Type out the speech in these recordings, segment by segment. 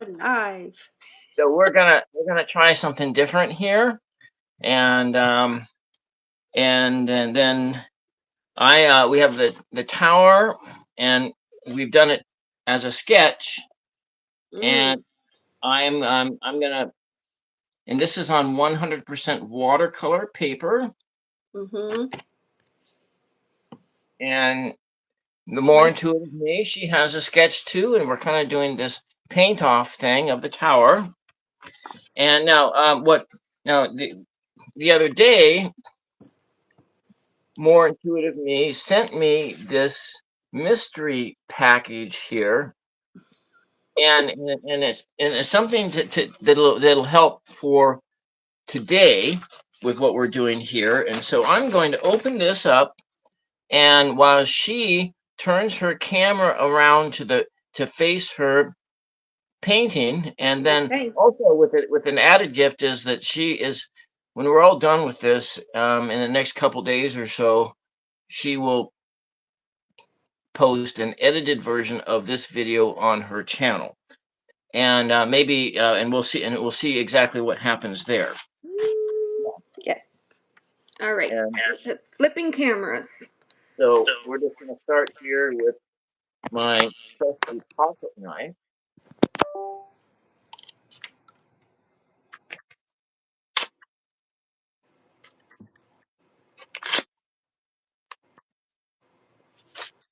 Live. So we're gonna try something different here, and and then I we have the tower, and we've done it as a sketch, Mm. and I'm gonna, and this is on 100% watercolor paper, Mm-hmm. and the more Nice. intuitive me, she has a sketch too, and we're kind of doing this paint off thing of the tower. And now, what? Now the other day, more intuitive me sent me this mystery package here, and it's something to that'll help for today with what we're doing here. And so I'm going to open this up, and while she turns her camera around to face her painting, and then Okay. also with it, with an added gift is that she is, when we're all done with this, in the next couple days or so, she will post an edited version of this video on her channel, and maybe and we'll see exactly what happens there. Mm, yes. All right. And Flipping cameras. so we're just going to start here with my trusty pocket knife.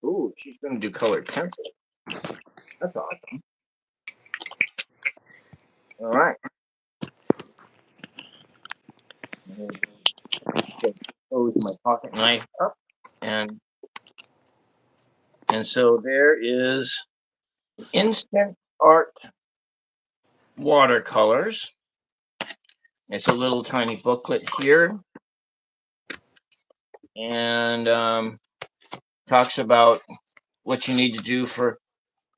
Ooh, she's going to do colored pencil. That's awesome. All right. Just close my pocket knife up, and so there is Instant Art Watercolors. It's a little tiny booklet here, and talks about what you need to do for.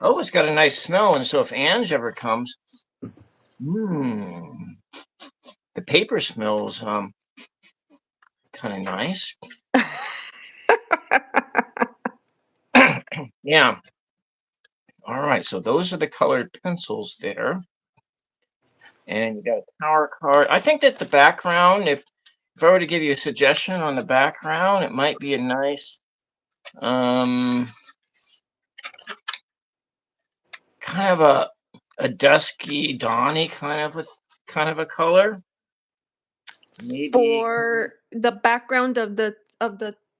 Oh, it's got a nice smell, and so if Ange ever comes, hmm, the paper smells kind of nice. Yeah. All right. So those are the colored pencils there, and you got a power card. I think that the background, if I were to give you a suggestion on the background, it might be a nice um kind of a dusky, dawny kind of a color. Maybe. For the background of the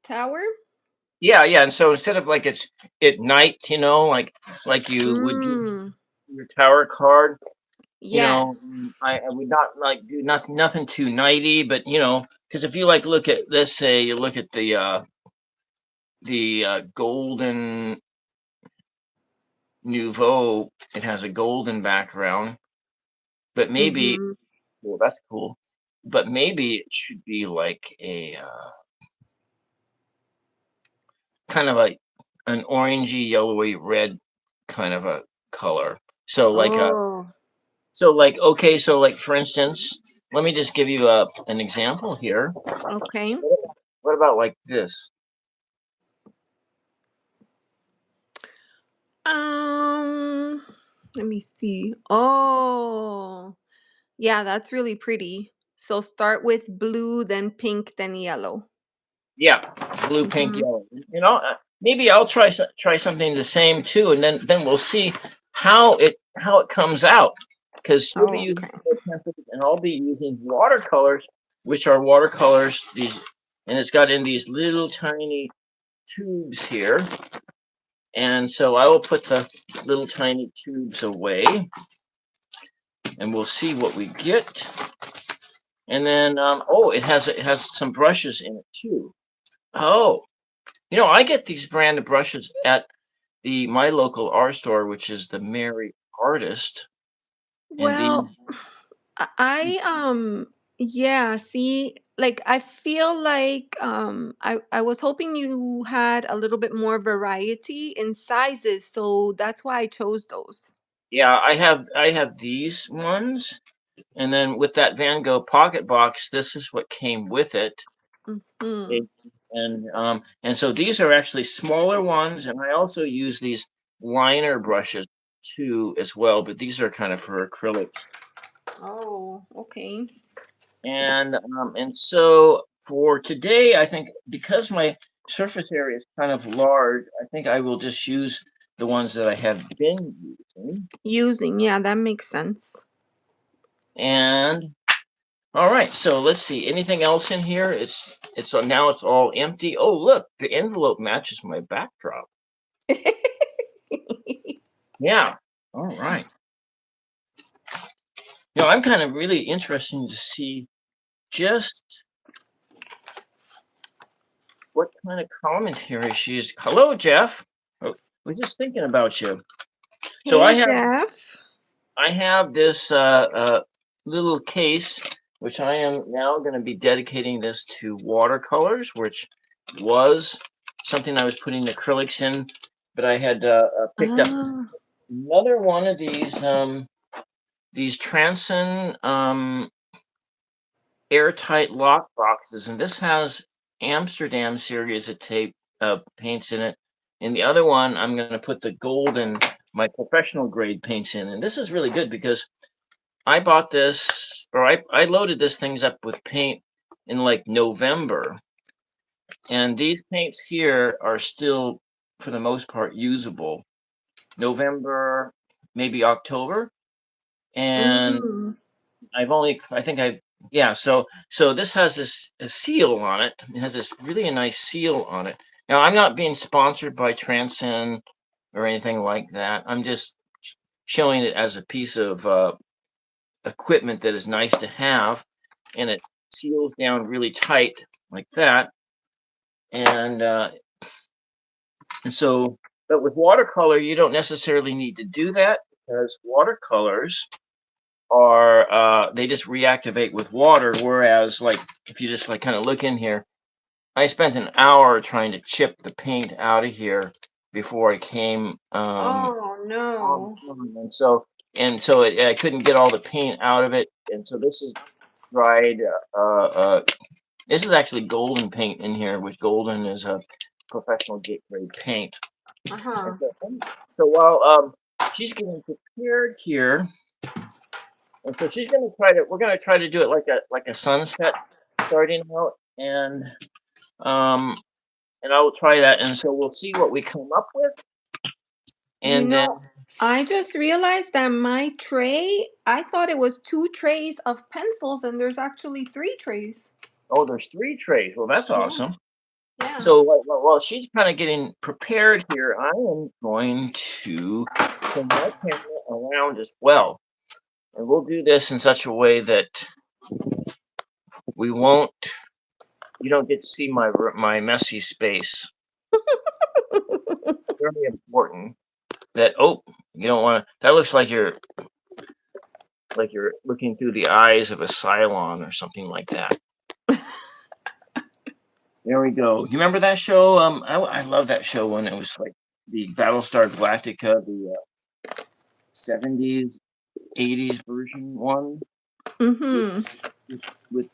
tower. Yeah, yeah. And so instead of like it's at night, like you would do Mm. your tower card, Yes. I would not like do nothing too nighty, but because if you like look at, let's say you look at the golden nouveau, it has a golden background, but maybe, Mm-hmm. well, that's cool, but maybe it should be like a kind of a an orangey, yellowy red kind of a color. So like a Oh. so like okay, so like for instance, let me just give you an example here. Okay. What about like this? Um. Let me see. Oh. Yeah, that's really pretty. So start with blue, then pink, then yellow. Yeah, blue, pink, Mm-hmm. yellow. Maybe I'll try something the same too, and then we'll see how it comes out. Because she'll be Oh, using okay. colored pencils, and I'll be using watercolors, which are watercolors. And it's got in these little tiny tubes here, and so I will put the little tiny tubes away, and we'll see what we get. And then oh, it has some brushes in it too. Oh, I get these brand of brushes at the my local art store, which is the Merry Artist, and the Well, yeah, see, like I feel like I was hoping you had a little bit more variety in sizes, so that's why I chose those. yeah, I have these ones, and then with that Van Gogh pocket box, this is what came with it. Hmm. It- and so these are actually smaller ones, and I also use these liner brushes. too as well, but these are kind of for acrylics. Oh, okay. And so for today, I think because my surface area is kind of large, I think I will just use the ones that I have been using. Using, yeah, that makes sense. And all right, so let's see. Anything else in here? It's now it's all empty. Oh, look, the envelope matches my backdrop. Yeah. All right. I'm kind of really interested to see just what kind of commentary she's. Hello, Jeff. Oh, I was just thinking about you. So Hey, Jeff. I have this little case, which I am now going to be dedicating this to watercolors, which was something I was putting acrylics in, but I had picked up Ah, another one of these Transon airtight lock boxes, and this has Amsterdam series of tape paints in it. And the other one, I'm going to put the golden, my professional grade paints in. And this is really good because I bought this, or I loaded this things up with paint in like November, and these paints here are still, for the most part, usable. November, maybe October, and mm, I think I've, yeah. So this has this a seal on it. It has this really a nice seal on it. Now I'm not being sponsored by Transcend or anything like that. I'm just showing it as a piece of equipment that is nice to have, and it seals down really tight like that. And so, but with watercolor, you don't necessarily need to do that because watercolors are they just reactivate with water. Whereas, like if you just like kind of look in here, I spent an hour trying to chip the paint out of here before I came oh no. and so I couldn't get all the paint out of it, and so this is dried. This is actually golden paint in here, which golden is a professional gate grade paint. And Uh-huh. so while she's getting prepared here, and so she's gonna try to we're gonna try to do it like a sunset starting out, um and I will try that, and so we'll see what we come up with, You and then know, I just realized that my tray, I thought it was two trays of pencils, and there's actually three trays. oh, there's three trays. Well, that's Yeah, awesome. yeah. So while she's kind of getting prepared here, I am going to turn my camera around as well. And we'll do this in such a way that we won't, you don't get to see my messy space. Very important that, oh, you don't want to, that looks like you're looking through the eyes of a Cylon or something like that. There we go. You remember that show? I love that show when it was like the Battlestar Galactica, the 70s, 80s version one with, Mm-hmm. with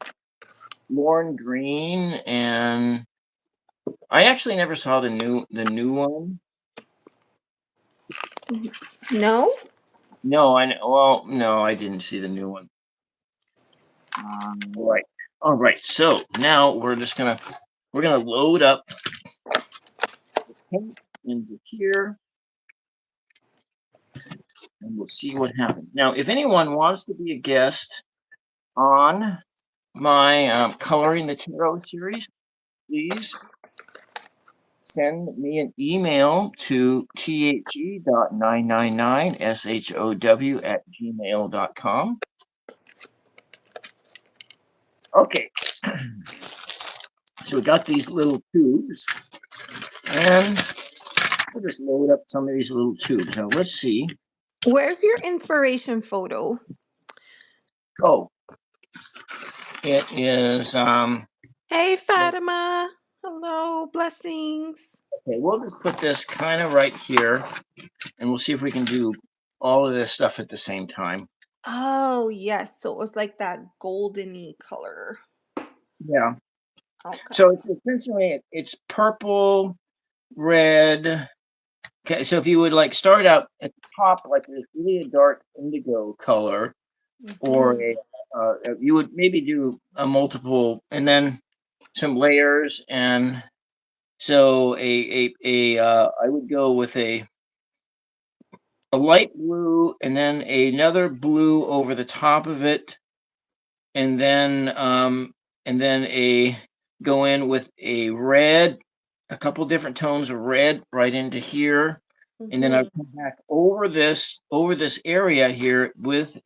Lauren Green, and I actually never saw the new one. No? No, well, no, I didn't see the new one. Right. All right. So now we're gonna load up the paint into here, and we'll see what happens. Now, if anyone wants to be a guest on my Coloring the Tarot series, please send me an email to the.999show@gmail.com. Okay, so we got these little tubes, and we'll just load up some of these little tubes. Now let's see. Where's your inspiration photo? Oh, it is Hey, Fatima. Hello, blessings. okay. We'll just put this kind of right here, and we'll see if we can do all of this stuff at the same time. Oh, yes. So it was like that goldeny color. Yeah. Okay. So it's essentially it's purple, red, Okay, so if you would like start out at the top like this really a dark indigo color, or Mhm. you would maybe do a multiple and then some layers, and so I would go with a light blue and then another blue over the top of it, and then a go in with a red, a couple different tones of red right into here, and then I Mhm. come back over this area here with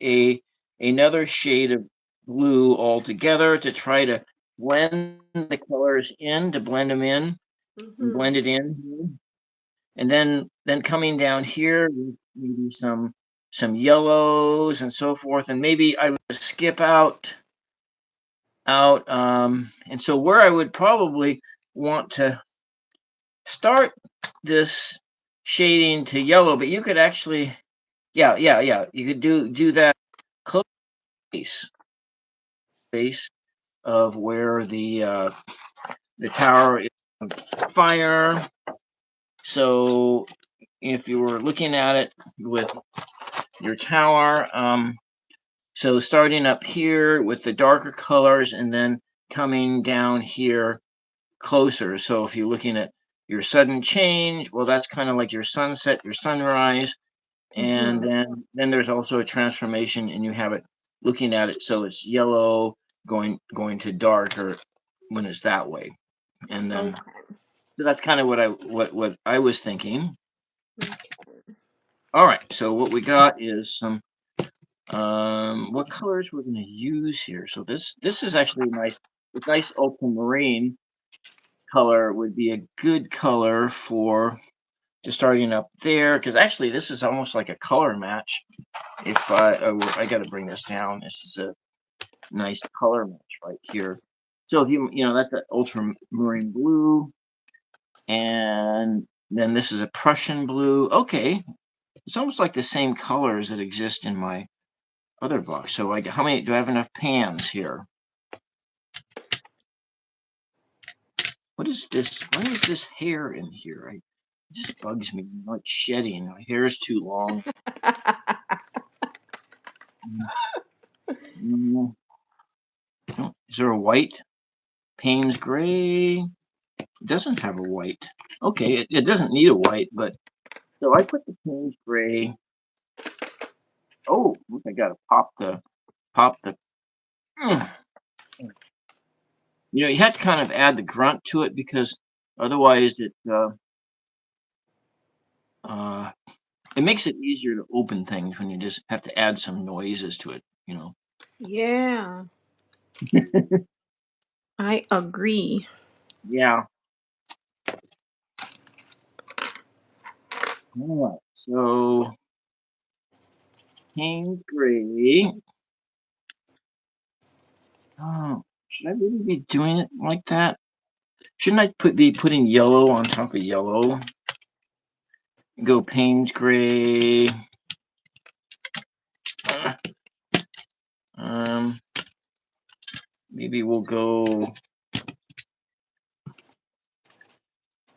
another shade of blue altogether to try to blend the colors in, to blend them in and blend it Mhm. in, and then coming down here with maybe some yellows and so forth, and maybe I would skip out. And so where I would probably want to start this shading to yellow, but you could actually, yeah, you could do that close space space of where the tower is on fire. So if you were looking at it with your tower, so starting up here with the darker colors and then coming down here closer. So if you're looking at your sudden change, well, that's kind of like your sunset, your sunrise, and Mhm. then there's also a transformation, and you have it looking at it, so it's yellow going to darker when it's that way, and then Okay. so that's kind of what I was thinking. Okay. All right, so what we got is some what colors we're going to use here. So this is actually nice ultramarine color would be a good color for just starting up there, because actually this is almost like a color match. If I got to bring this down, this is a nice color match right here. So if that's the ultramarine blue, and then this is a Prussian blue. Okay, it's almost like the same colors that exist in my other box. So how many do I have enough pans here? What is this? Why is this hair in here? It just bugs me. I'm like shedding. My hair is too long. Mm, oh, is there a white? Payne's gray. It doesn't have a white. Okay, it doesn't need a white, but so I put the Payne's gray. Oh, I gotta pop the. Mm. You have to kind of add the grunt to it because otherwise uh, it makes it easier to open things when you just have to add some noises to it. Yeah, I agree. Yeah. All right. So Payne's gray. Oh, should I really be doing it like that? Shouldn't I be putting yellow on top of yellow? Go Payne's gray. Uh, um, maybe we'll go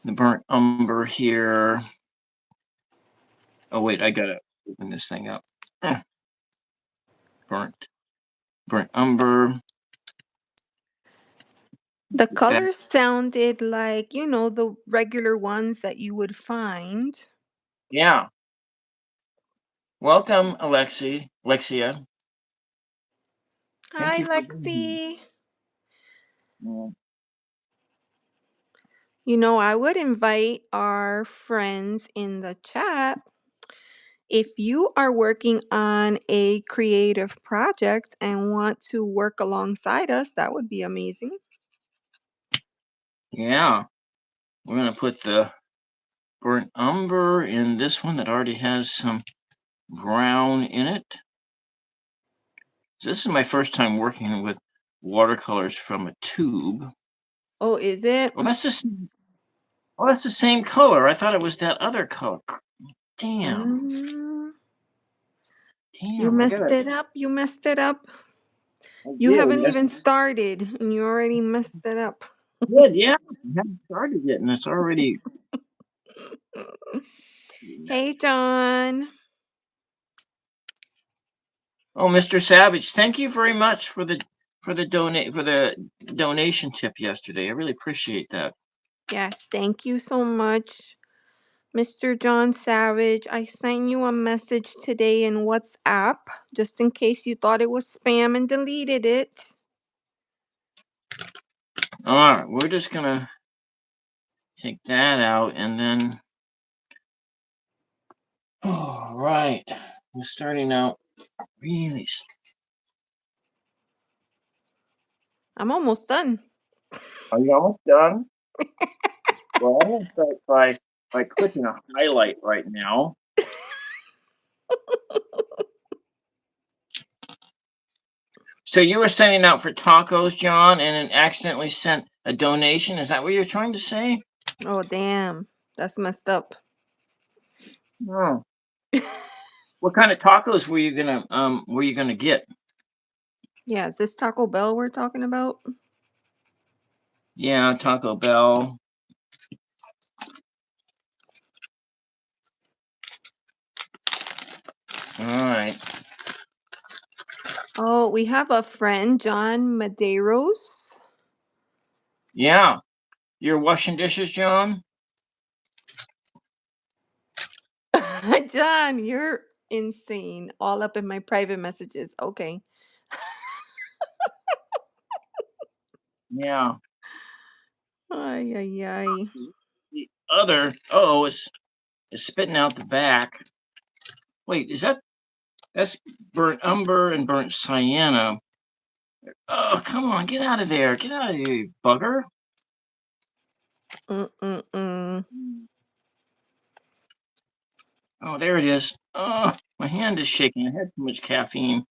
the burnt umber here. Oh wait, I gotta open this thing up. Uh, burnt burnt umber. The Get that. colors sounded like, the regular ones that you would find. Yeah. Welcome, Alexia. Thank Hi, you for being Lexi. here. I would invite our friends in the chat. If you are working on a creative project and want to work alongside us, that would be amazing. Yeah. We're gonna put the burnt umber in this one that already has some brown in it. So this is my first time working with watercolors from a tube. Oh, is it? Well, that's the same color. I thought it was that other color. Damn, Mm, you damn. messed it up. You messed it up. I You did. haven't even started and you already messed it up. Good. Yeah, I haven't started yet, and it's already. Hey, John. Oh, Mr. Savage, thank you very much for the donation tip yesterday. I really appreciate that. Yes, thank you so much, Mr. John Savage. I sent you a message today in WhatsApp just in case you thought it was spam and deleted it. All right, we're just gonna take that out and then. All right, we're starting out really. I'm almost done. Are you almost done? Well, I'm gonna start by clicking a highlight right now. So you were sending out for tacos, John, and then accidentally sent a donation. Is that what you're trying to say? Oh, damn. That's messed up. Oh. What kind of tacos were you gonna get? Yeah, is this Taco Bell we're talking about? Yeah, Taco Bell. All right. Oh, we have a friend, John Medeiros. Yeah. You're washing dishes, John? John, you're insane. All up in my private messages. Okay. Yeah. Ay, ay, ay. The other it's spitting out the back. Wait, that's burnt umber and burnt sienna. Oh, come on, get out of there. Get out of here, you bugger. Mm-mm-mm. Oh, there it is. Oh, my hand is shaking. I had too much caffeine.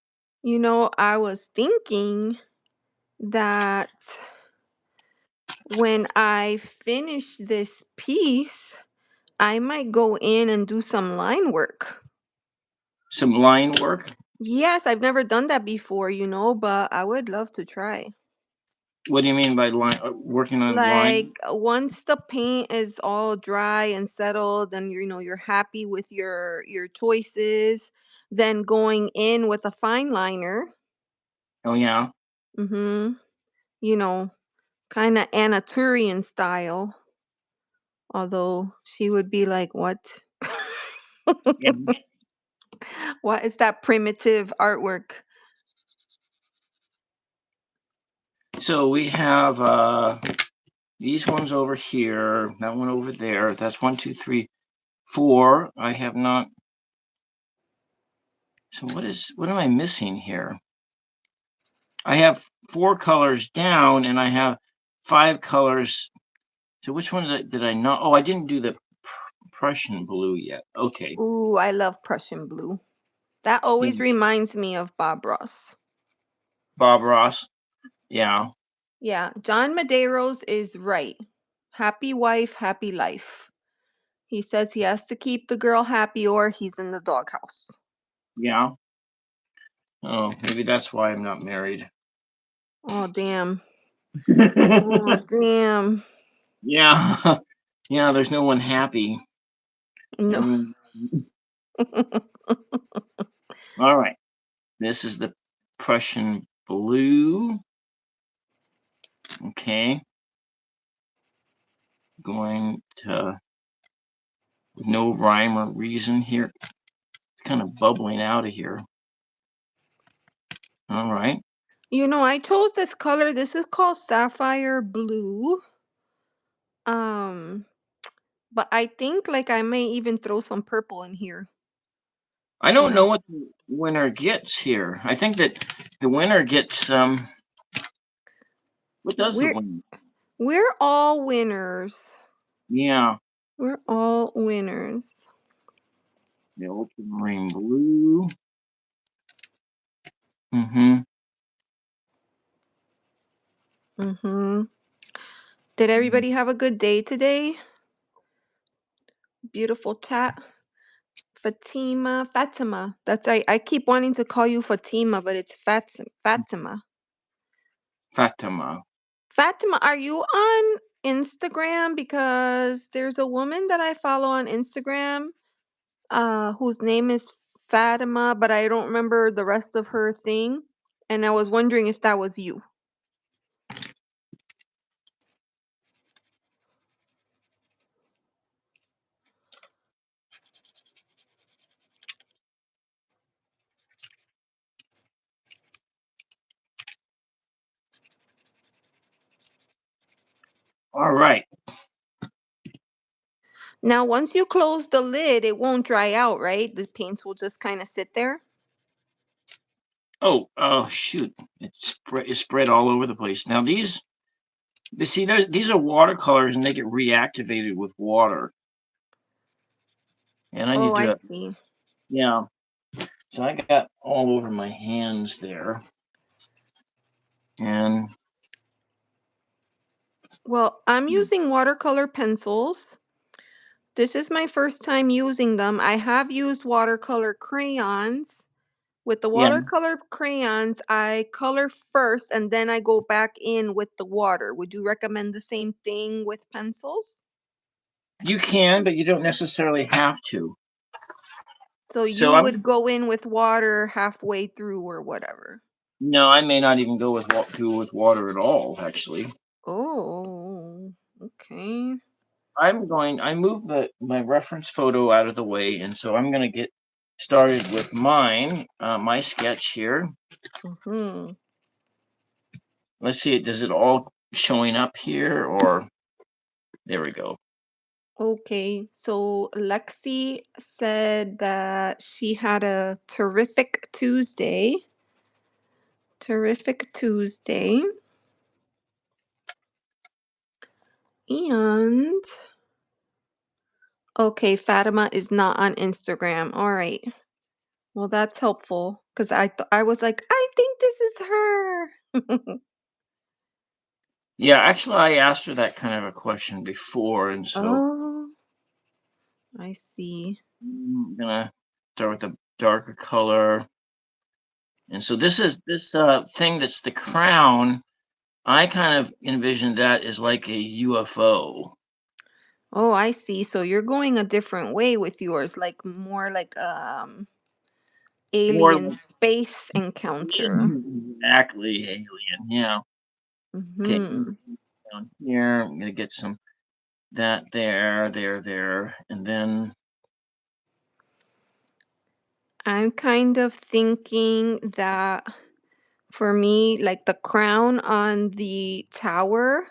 I was thinking that when I finish this piece, I might go in and do some line work. Some line work. Yes, I've never done that before, but I would love to try. What do you mean by line? Working on line? Like once the paint is all dry and settled and you're happy with your choices, then going in with a fine liner. Oh yeah. Mhm. You know, kind of Anna Turian style, although she would be like, "What? Yeah. What is that primitive artwork?" So we have these ones over here, that one over there. That's 1, 2, 3, 4. I have not. So what am I missing here? I have 4 colors down, and I have 5 colors. So which one did I not? Oh, I didn't do the Prussian blue yet. Okay. Ooh, I love Prussian blue. That Yeah. always reminds me of Bob Ross. Bob Ross. Yeah. Yeah, John Medeiros is right. Happy wife, happy life. He says he has to keep the girl happy or he's in the doghouse. Yeah. Oh, maybe that's why I'm not married. Oh, damn. Oh, damn. Yeah. Yeah, there's no one happy. No. Everyone. All right. This is the Prussian blue. Okay. Going to with no rhyme or reason here. It's kind of bubbling out of here. All right. I chose this color. This is called sapphire blue. Um, but I think like I may even throw some purple in here, I you don't know know. what the winner gets here. I think that the winner gets what does the We're winner? we're all winners. Yeah, We're all winners. the ultramarine blue. Mm-hmm. Mhm. Did everybody have a good day today? Beautiful chat. Fatima. That's right. I keep wanting to call you Fatima, but it's Fatima. Fatima. Fatima, are you on Instagram? Because there's a woman that I follow on Instagram. whose name is Fatima, but I don't remember the rest of her thing. And I was wondering if that was you. All right. Now, once you close the lid, it won't dry out, right? The paints will just kind of sit there. Oh, shoot. It's spread all over the place. Now these, you see, these are watercolors and they get reactivated with water. And I Oh, need I to, see. yeah. So I got all over my hands there. And Well, I'm using watercolor pencils. This is my first time using them. I have used watercolor crayons. With the yeah, watercolor crayons, I color first and then I go back in with the water. Would you recommend the same thing with pencils? you can, but you don't necessarily have to. So So you would I'm, go in with water halfway through or whatever. no, I may not even go with water at all, actually. Oh, okay. I moved my reference photo out of the way, and so I'm going to get started with my sketch here. Mm-hmm. Let's see, does it all showing up here, or there we go. Okay, so Lexi said that she had a terrific Tuesday. Terrific Tuesday. And okay, Fatima is not on Instagram. All right. Well, that's helpful because I was like, I think this is her. Yeah, actually, I asked her that kind of a question before, and so Oh, I see. I'm gonna start with a darker color. And so this thing that's the crown. I kind of envisioned that as like a UFO, Oh, I see. So you're going a different way with yours, like more like more alien like space encounter. exactly alien. Yeah. Okay, Mhm. down here, I'm gonna get some that there, and then I'm kind of thinking that for me, like the crown on the tower,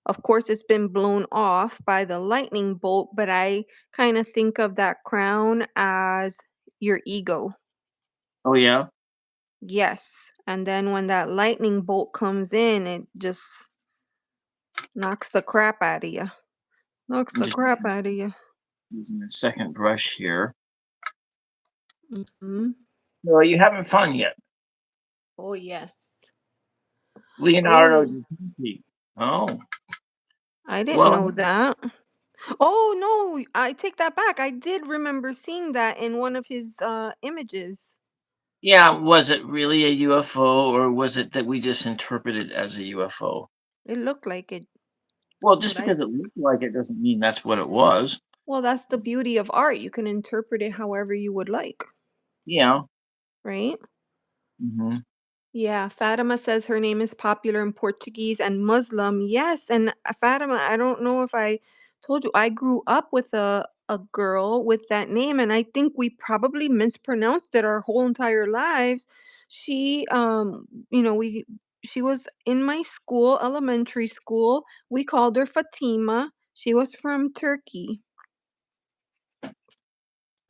of course, it's been blown off by the lightning bolt, but I kind of think of that crown as your ego. oh yeah, Yes. And then when that lightning bolt comes in, it just knocks the crap out of you. Knocks I'm the just crap out of you. using a second brush here. Hmm. So are you having fun yet? Oh, yes. Leonardo Oh, da Vinci. Oh, I didn't well, know that. Oh, no, I take that back. I did remember seeing that in one of his images. yeah, was it really a UFO or was it that we just interpreted it as a UFO? It looked like it. Well, That's just what I because it looked like it doesn't mean that's what it was. Well, that's the beauty of art. You can interpret it however you would like, Yeah. right? Hmm. Yeah, Fatima says her name is popular in Portuguese and Muslim. Yes, and Fatima, I don't know if I told you, I grew up with a girl with that name, and I think we probably mispronounced it our whole entire lives. She, we she was in my school, elementary school. We called her Fatima. She was from Turkey.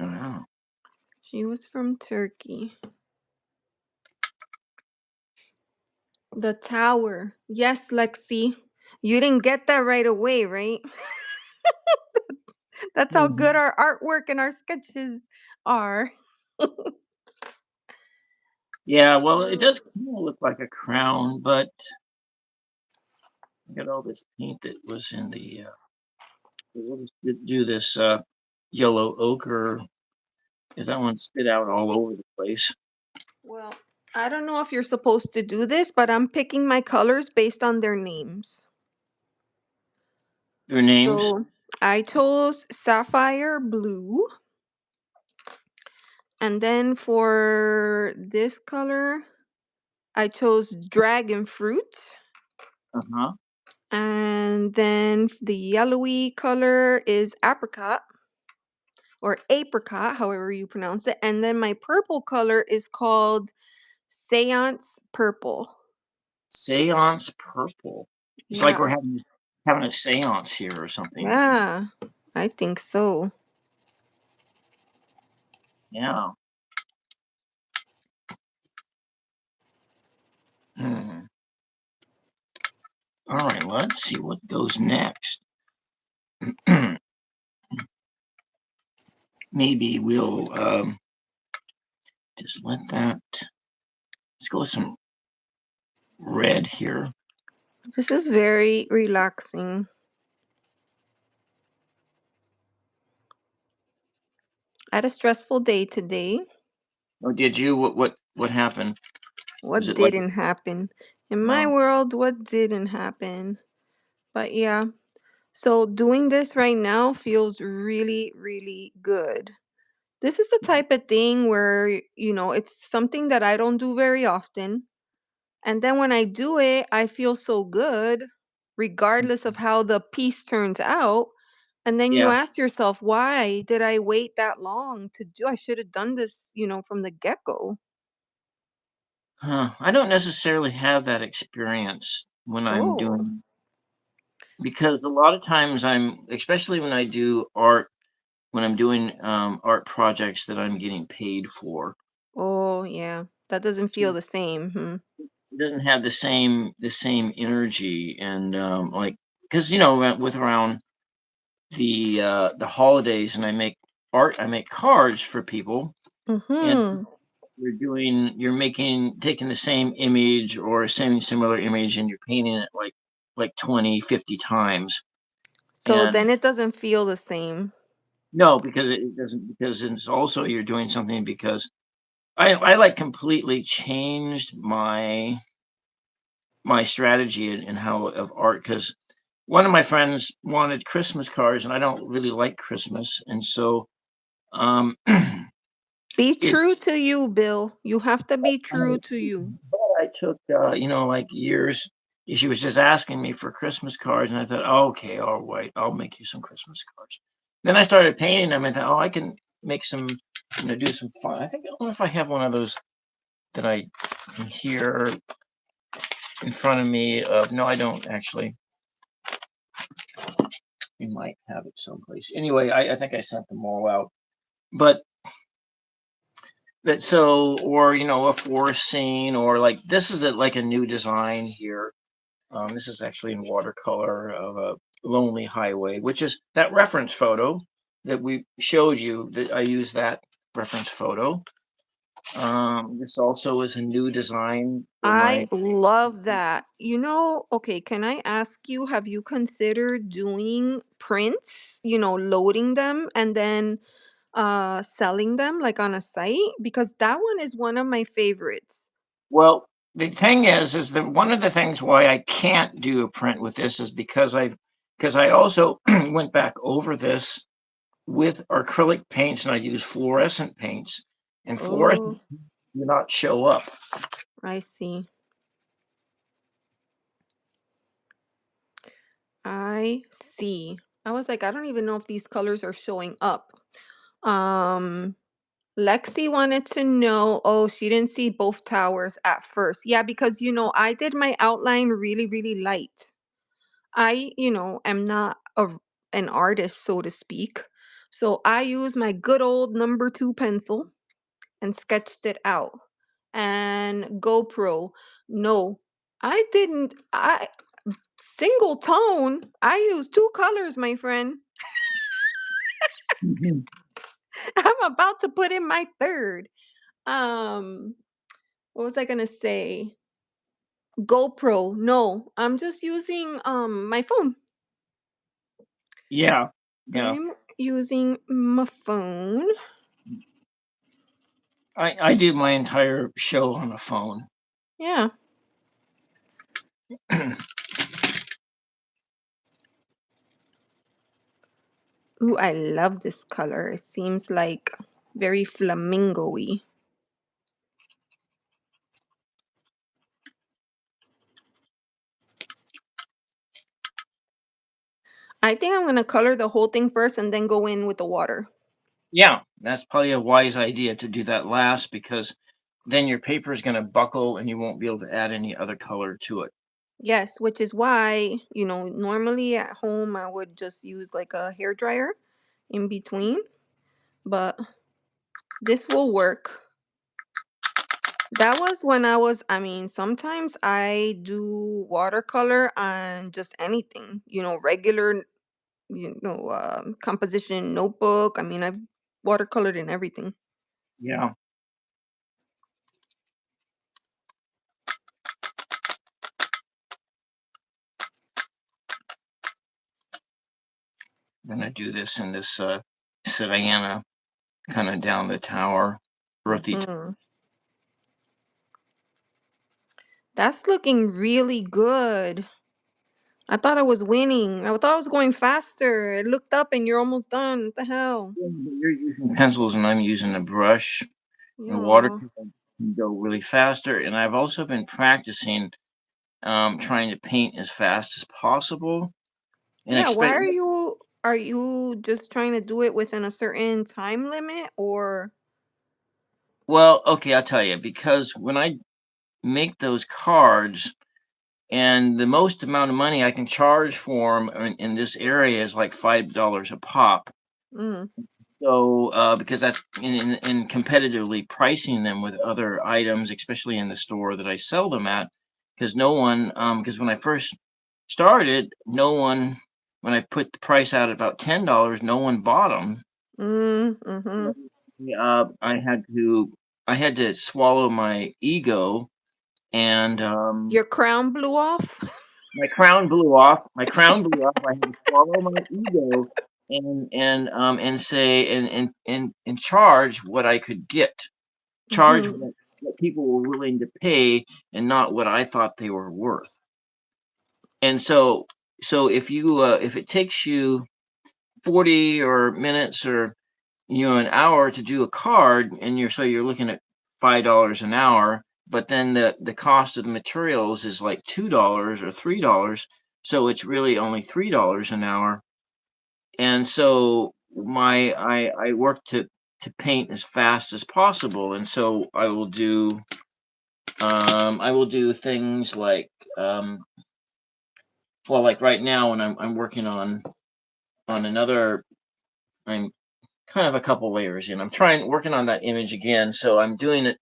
Oh. She was from Turkey. The tower. Yes, Lexi. You didn't get that right away, right? That's how good Mhm. our artwork and our sketches are. Yeah, well, it Mm. does kind of look like a crown, but look at all this paint that was in the. We'll just do this yellow ochre because that one spit out all over the place. Well, I don't know if you're supposed to do this, but I'm picking my colors based on their names. Your names? So I chose sapphire blue. And then for this color, I chose dragon fruit. Uh-huh. And then the yellowy color is apricot or apricot, however you pronounce it. And then my purple color is called seance purple. Seance purple. It's like we're Yeah. having a seance here or something. Yeah. I think so. Yeah. Hmm. All right, let's see what goes next. Maybe we'll just let that. Let's go with some red here. This is very relaxing. I had a stressful day today. Or did you? What happened? Was What it like? didn't happen? In my Uh, world, what didn't happen? But yeah. So doing this right now feels really, really good. This is the type of thing where, it's something that I don't do very often. And then when I do it, I feel so good, regardless of how the piece turns out. And then you yeah. ask yourself, why did I wait that long to do? I should have done this, from the get go. Huh. I don't necessarily have that experience when I'm Oh, doing because a lot of times especially when I do art, when I'm doing art projects that I'm getting paid for. oh, yeah. That doesn't feel So the same. Hmm. it doesn't have the same energy and like because with around the holidays and I make cards for people and Mm-hmm. you're taking the same image or same similar image and you're painting it like 20, 50 times. So And then it doesn't feel the same. no, because it doesn't because it's also you're doing something because I like completely changed my strategy and how of art because one of my friends wanted Christmas cards and I don't really like Christmas and so um Be it true to you, Bill. You have to be true to you. but I took like years. She was just asking me for Christmas cards and I thought, oh, okay, all right, I'll make you some Christmas cards. Then I started painting them and thought, oh, I can make some, do some fun. I wonder if I have one of those that I can hear in front of me of no, I don't actually. We might have it someplace. Anyway, I think I sent them all out. But or a forest scene, or like this is like a new design here. This is actually in watercolor of a lonely highway, which is that reference photo that we showed you. That I use that reference photo. This also is a new design for I my. love that. Okay, can I ask you, have you considered doing prints, loading them and then selling them like on a site? Because that one is one of my favorites. Well, the thing is that one of the things why I can't do a print with this is because I also went back over this with acrylic paints and I use fluorescent paints, and fluorescent Oh, do not show up. I see. I see. I was like, I don't even know if these colors are showing up. Um, Lexi wanted to know, oh, she didn't see both towers at first. Yeah, because I did my outline really, really light. I, am not an artist, so to speak. So I used my good old number two pencil and sketched it out. And GoPro, no, I didn't. I single tone. I used two colors, my friend. Mhm. I'm about to put in my third. Um, what was I gonna say? GoPro. No, I'm just using my phone. Yeah, yeah. I'm using my phone. I do my entire show on a phone. Yeah. Ooh, I love this color. It seems like very flamingo-y. I think I'm gonna color the whole thing first and then go in with the water. Yeah, that's probably a wise idea to do that last because then your paper is going to buckle and you won't be able to add any other color to it. Yes, which is why, normally at home I would just use like a hair dryer in between, but this will work. That was when sometimes I do watercolor on just anything, regular, composition notebook. I've watercolored in everything. Yeah. I'm going to do this in this Savannah kind of down the tower, earthy. Hmm. That's looking really good. I thought I was winning. I thought I was going faster. I looked up and you're almost done. What the hell? You're using pencils and I'm using a brush. And water Yeah. can go really faster. And I've also been practicing trying to paint as fast as possible and Yeah, why expect. are you just trying to do it within a certain time limit or Well, okay, I'll tell you because when I make those cards, and the most amount of money I can charge for them in this area is like $5 a pop. mm, So, because that's in competitively pricing them with other items, especially in the store that I sell them at, because no one, because when I first started, no one, when I put the price out at about $10, no one bought them. mhm. I had to swallow my ego and Your crown blew off? my crown blew off. My crown blew off. I had to swallow my ego and say and charge what I could get. Charge Mhm. what people were willing to pay and not what I thought they were worth. And so if it takes you 40 or minutes or an hour to do a card and you're looking at $5 an hour, but then the cost of the materials is like $2 or $3, so it's really only $3 an hour. And so I work to paint as fast as possible, and so I will do things like well, like right now when I'm working on another. I'm kind of a couple layers in. I'm trying working on that image again, so I'm doing it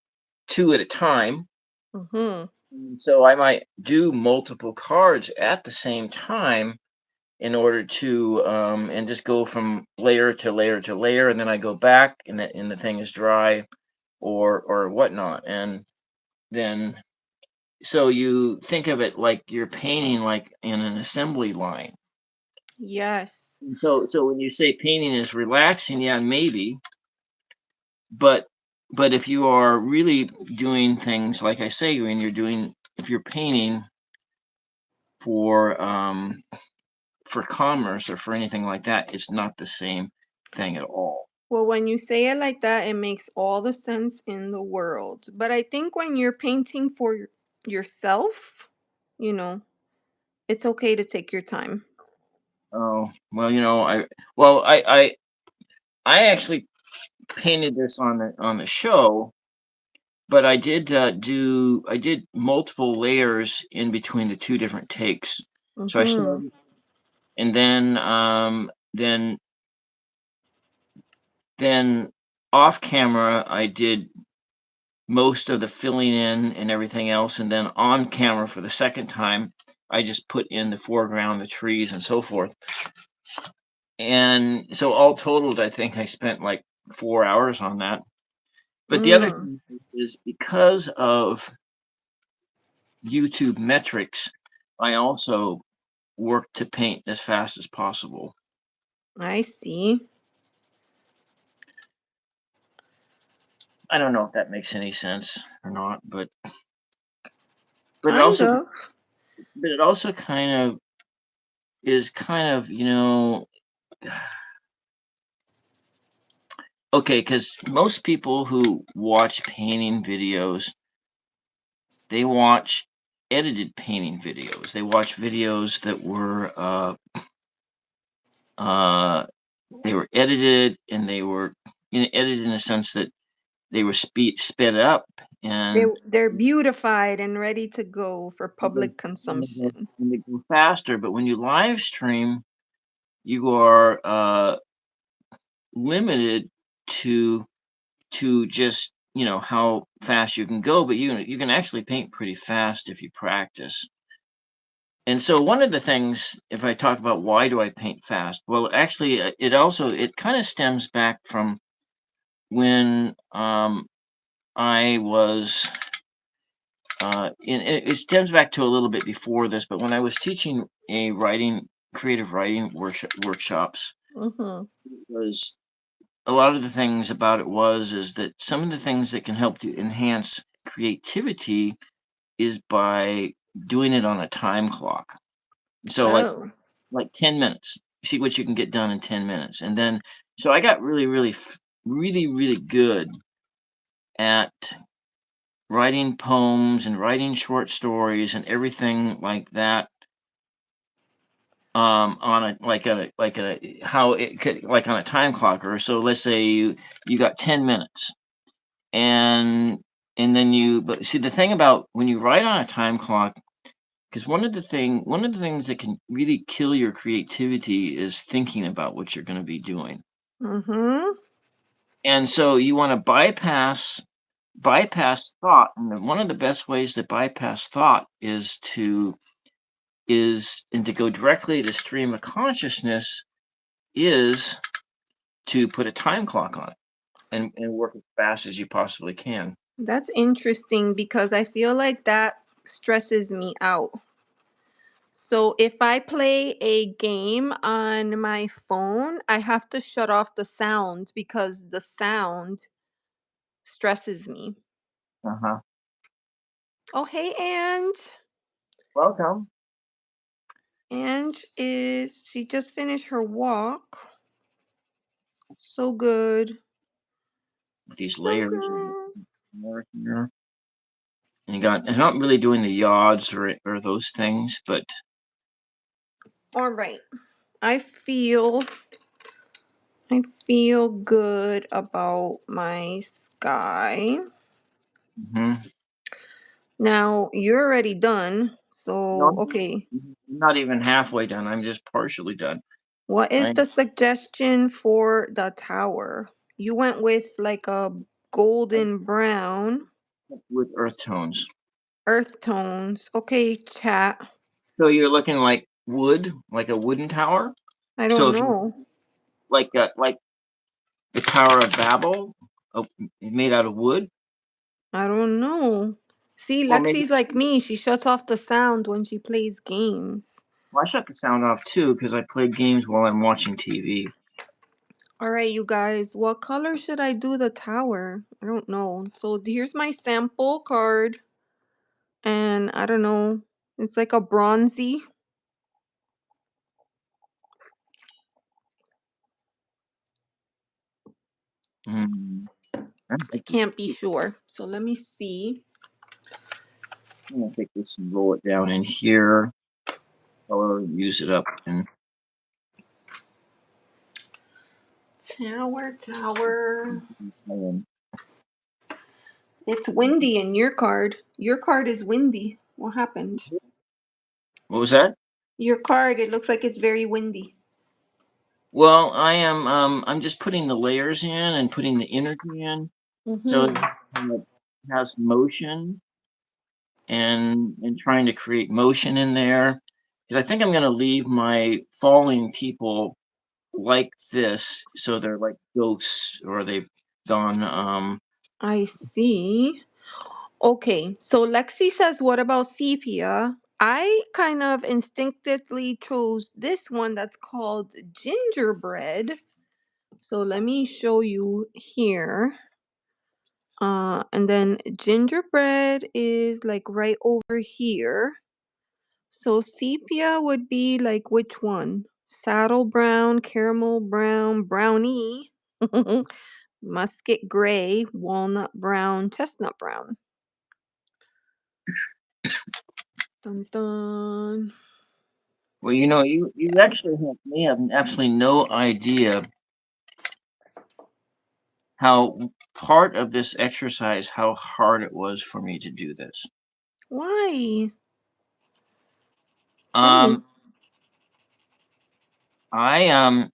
two at a time. Mhm. So I might do multiple cards at the same time in order to and just go from layer to layer to layer, and then I go back and the thing is dry or whatnot, and then so you think of it like you're painting like in an assembly line. Yes. So when you say painting is relaxing, yeah, maybe, but if you are really doing things like I say, when you're doing if you're painting for for commerce or for anything like that, it's not the same thing at all. Well, when you say it like that, it makes all the sense in the world. But I think when you're painting for yourself, you know, it's okay to take your time. Oh, well, well, I actually painted this on the show, but I did multiple layers in between the two different takes. So I Mhm. started, and then off camera I did most of the filling in and everything else, and then on camera for the second time, I just put in the foreground, the trees, and so forth. And so all totaled, I think I spent like 4 hours on that. But the other Mm. thing is because of YouTube metrics, I also work to paint as fast as possible. I see. I don't know if that makes any sense or not, but it Kind also of. kind of is kind of Okay, because most people who watch painting videos, they watch edited painting videos. They watch videos that uh, were edited, and they were edited in a sense that they were sped up, and They're beautified and ready to go for they go public consumption. and they go faster. But when you live stream, you are limited to just how fast you can go, but you can actually paint pretty fast if you practice. And so one of the things, if I talk about why do I paint fast, well, actually, it kind of stems back from when I was it stems back to a little bit before this, but when I was teaching creative writing workshops, Mhm. was a lot of the things about it is that some of the things that can help to enhance creativity is by doing it on a time clock. So Oh. like 10 minutes. See what you can get done in 10 minutes. And then so I got really good at writing poems and writing short stories and everything like that, on a how it could, like, on a time clock. Or so let's say you got 10 minutes, and then but see, the thing about when you write on a time clock, because one of the things that can really kill your creativity is thinking about what you're going to be doing. Mhm. And so you want to bypass thought, and one of the best ways to bypass thought is to go directly to stream of consciousness, is to put a time clock on it, and work as fast as you possibly can. That's interesting because I feel like that stresses me out. So if I play a game on my phone, I have to shut off the sound because the sound stresses me. Uh-huh. Oh, hey, Ange. Welcome. Ange she just finished her walk. So good. These So layers of good. more here. And I'm not really doing the yods or those things, but All right. I feel I feel good about my sky. mhm. Now you're already done. No, So, okay. I'm not even halfway done. I'm just partially done. What is I'm the suggestion for the tower? You went with like a golden brown, with earth tones. earth tones. Okay, chat. So you're looking like wood, like a wooden tower. I So don't if you know. like the Tower of Babel, oh, made out of wood. I don't know. See, Well, maybe Lexi's like me. She shuts off the sound when she plays games. well, I shut the sound off too because I play games while I'm watching TV. All right, you guys. What color should I do the tower? I don't know. So here's my sample card. And I don't know. It's like a bronzy. Mm, I'm I can't be sure. So let me see. gonna take this and roll it down in here, or use it up and Tower, tower. and It's windy in your card. Your card is windy. What happened? what was that? Your card, it looks like it's very windy. Well, I'm just putting the layers in and putting the energy in, so Mm-hmm. it has motion, and trying to create motion in there. Because I think I'm gonna leave my falling people like this, so they're like ghosts, or they've gone. I see. Okay, so Lexi says, what about sepia? I kind of instinctively chose this one that's called gingerbread. So let me show you here. And then gingerbread is like right over here. So sepia would be like which one? Saddle brown, caramel brown, brownie, musket gray, walnut brown, chestnut brown. Dun dun. Well, you actually may have absolutely no idea how part of this exercise, how hard it was for me to do this. Why? Tell me. Um, I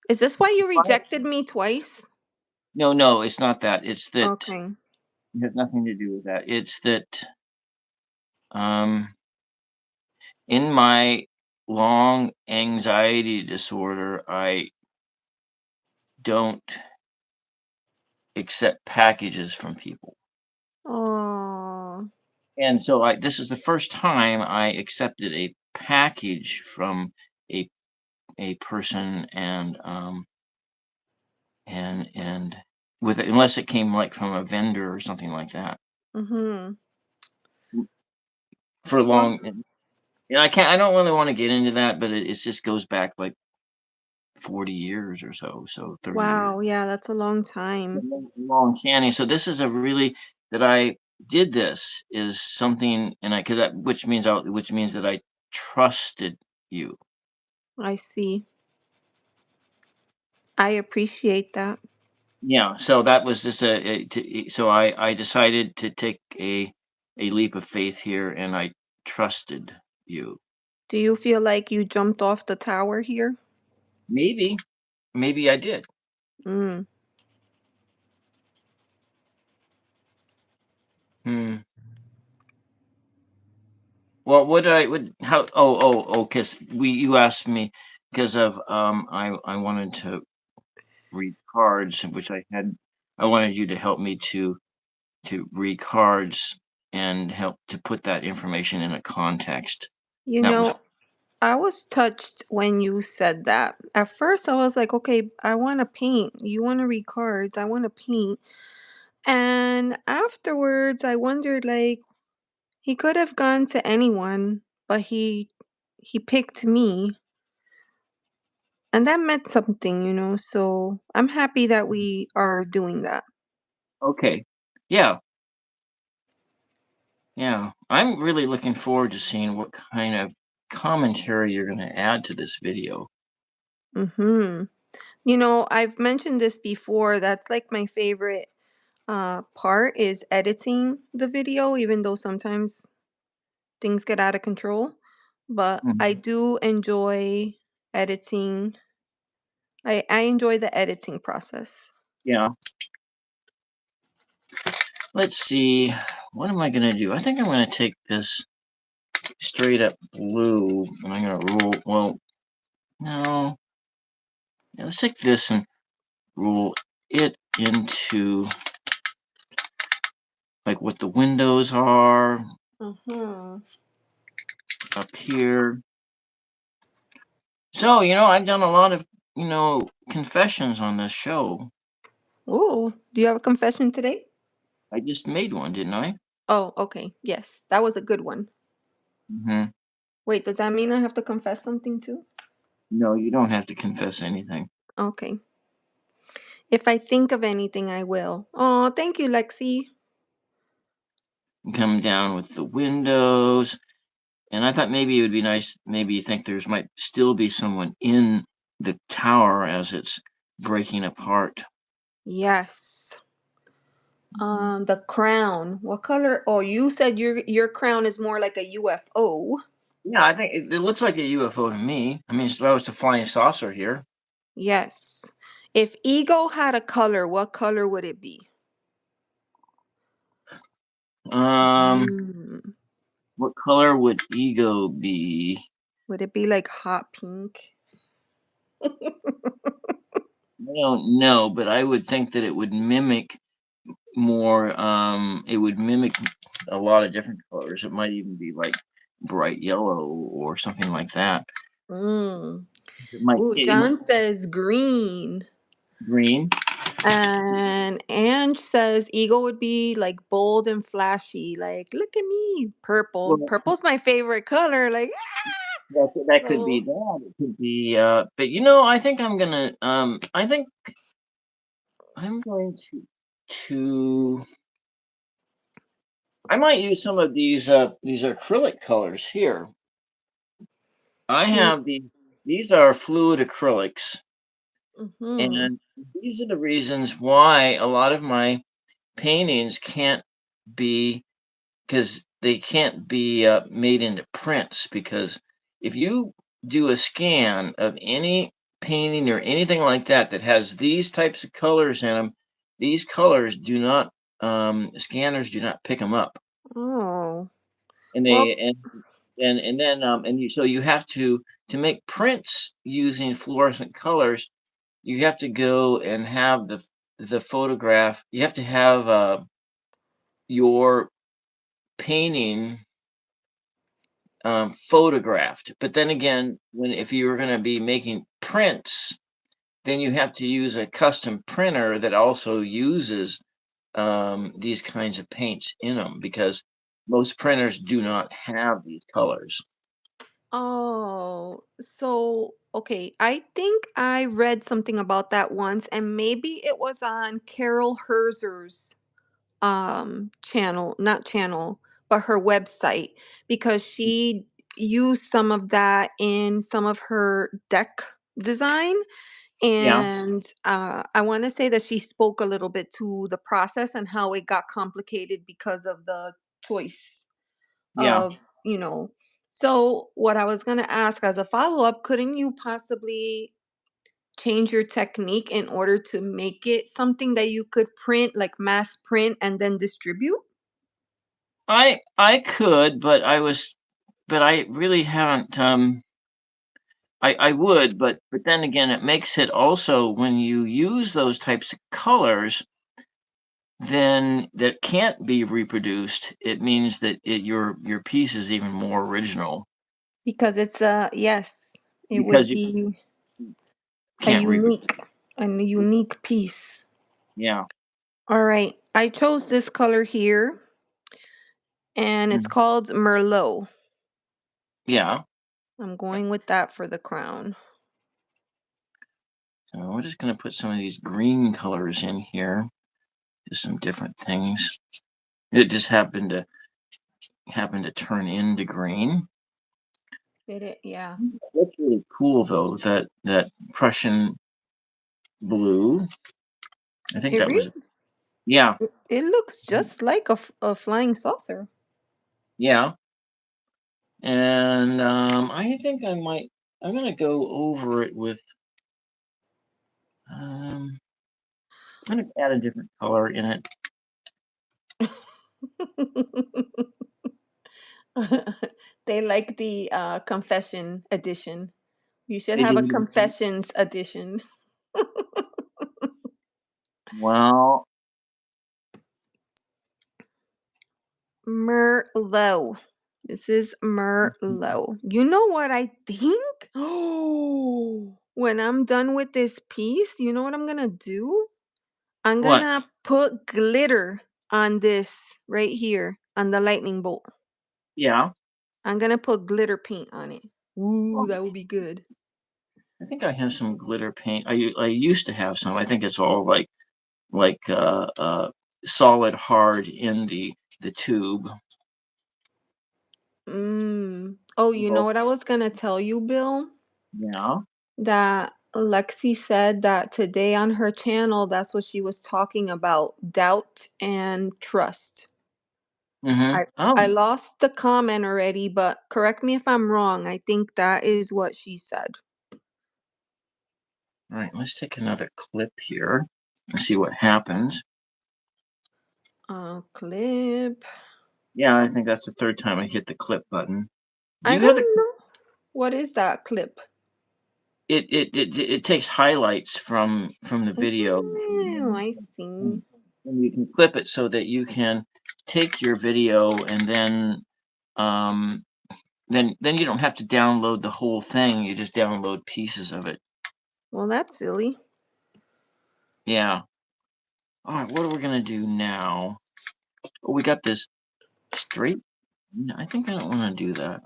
Is this why you rejected me twice? no, it's not that. It's that Okay. it has nothing to do with that. It's that um, in my long anxiety disorder, I don't accept packages from people. Oh. And so this is the first time I accepted a package from a a person and with unless it came like from a vendor or something like that. Mhm. For a Well, long and I don't really want to get into that, but it just goes back like 40 years or so 30 years. wow, yeah, that's a long time. Long canning. So this is a really that I did this is something and I cuz that which means that I trusted you. I see. I appreciate that. Yeah, so that was just so I decided to take a leap of faith here and I trusted you. Do you feel like you jumped off the tower here? Maybe, maybe I did. Mm. Hmm. Well, what I would how because we you asked me because of I wanted to read cards which I wanted you to help me to read cards and help to put that information in a context. You That was know, I was touched when you said that. At first, I was like, okay, I want to paint. You want to read cards. I want to paint. And afterwards, I wondered, like, he could have gone to anyone, but he picked me. And that meant something, so I'm happy that we are doing that. okay. Yeah, yeah. I'm really looking forward to seeing what kind of commentary you're going to add to this video. Mhm. I've mentioned this before. That's like my favorite part is editing the video, even though sometimes things get out of control. But I Mhm. do enjoy editing. I enjoy the editing process. Yeah. Let's see. What am I going to do? I think I'm going to take this straight up blue and I'm going to rule. Well, no. Yeah, let's take this and rule it into like what the windows are Uh-huh. up here. So, I've done a lot of, confessions on this show. Ooh, do you have a confession today? I just made one, didn't I? Oh, okay. Yes, that was a good one. Hmm. Wait, does that mean I have to confess something too? No, you don't have to confess anything. Okay. If I think of anything, I will. Oh, thank you, Lexi. Come down with the windows. And I thought maybe it would be nice, maybe you think there's might still be someone in the tower as it's breaking apart. Yes. The crown. What color? Oh, you said your crown is more like a UFO. Yeah, I think it looks like a UFO to me. I mean, it's that was the flying saucer here. Yes. If ego had a color, what color would it be? Um, Hmm. what color would ego be? Would it be like hot pink? I don't know, but I would think that it would mimic more. It would mimic a lot of different colors. It might even be like bright yellow or something like that. Mm. It might. Ooh, It might John says green. green. And Ange says ego would be like bold and flashy. Like, look at me. Purple. Well, Purple's my favorite color. Like, that could be so that. It could be. But I think I'm gonna. I think I'm going to I might use some of these acrylic colors here. I You have these are fluid acrylics, mhm. and these are the reasons why a lot of my paintings can't be because they can't be made into prints because if you do a scan of any painting or anything like that that has these types of colors in them, these colors do not scanners do not pick them up, Oh. and Well, they and then and you so you have to make prints using fluorescent colors. You have to go and have the photograph. You have to have your painting photographed. But then again, when if you were going to be making prints, then you have to use a custom printer that also uses these kinds of paints in them because most printers do not have these colors. oh, so okay, I think I read something about that once, and maybe it was on Carol Herzer's channel, not channel, but her website, because she used some of that in some of her deck design. Yeah, And I want to say that she spoke a little bit to the process and how it got complicated because of the choice yeah. of, you know. So, what I was going to ask as a follow up, couldn't you possibly change your technique in order to make it something that you could print, like mass print, and then distribute? I could, but I really haven't. I would, but then again, it makes it also when you use those types of colors, then that can't be reproduced. It means that your piece is even more original Because it's yes, it because would you be a can't reproduce. unique piece. Yeah. All right, I chose this color here, and it's Mm. called Merlot. Yeah. I'm going with that for the crown. So we're just gonna put some of these green colors in here. Just some different things. It just happened to turn into green. Did it? Yeah. That's really cool though, that Prussian blue. I think It that was really yeah, it looks just like a flying saucer. yeah. And I think I'm gonna go over it with I'm gonna add a different color in it. They like the confession edition. You should They have a do confessions edition. well, Merlot. This is Merlot. You know what I think? Oh, when I'm done with this piece, you know what I'm gonna do? I'm what? gonna put glitter on this right here on the lightning bolt. Yeah. I'm gonna put glitter paint on it. Ooh, Well, that would be good. I think I have some glitter paint. I used to have some. I think it's all like solid hard in the tube. Oh, you know Well, what I was gonna tell you, Bill? yeah. That Lexi said that today on her channel, that's what she was talking about, doubt and trust. Mm-hmm. I Oh, I lost the comment already, but correct me if I'm wrong. I think that is what she said. all right. Let's take another clip here and see what happens. Clip. Yeah, I think that's the third time I hit the clip button. Do I you have the don't know. What is that clip? it takes highlights from the video Oh, I see. and you can clip it so that you can take your video and um then you don't have to download the whole thing. You just download pieces of it. Well, that's silly. Yeah. All right. What are we gonna do now? Oh, we got this straight. I think I don't want to do that.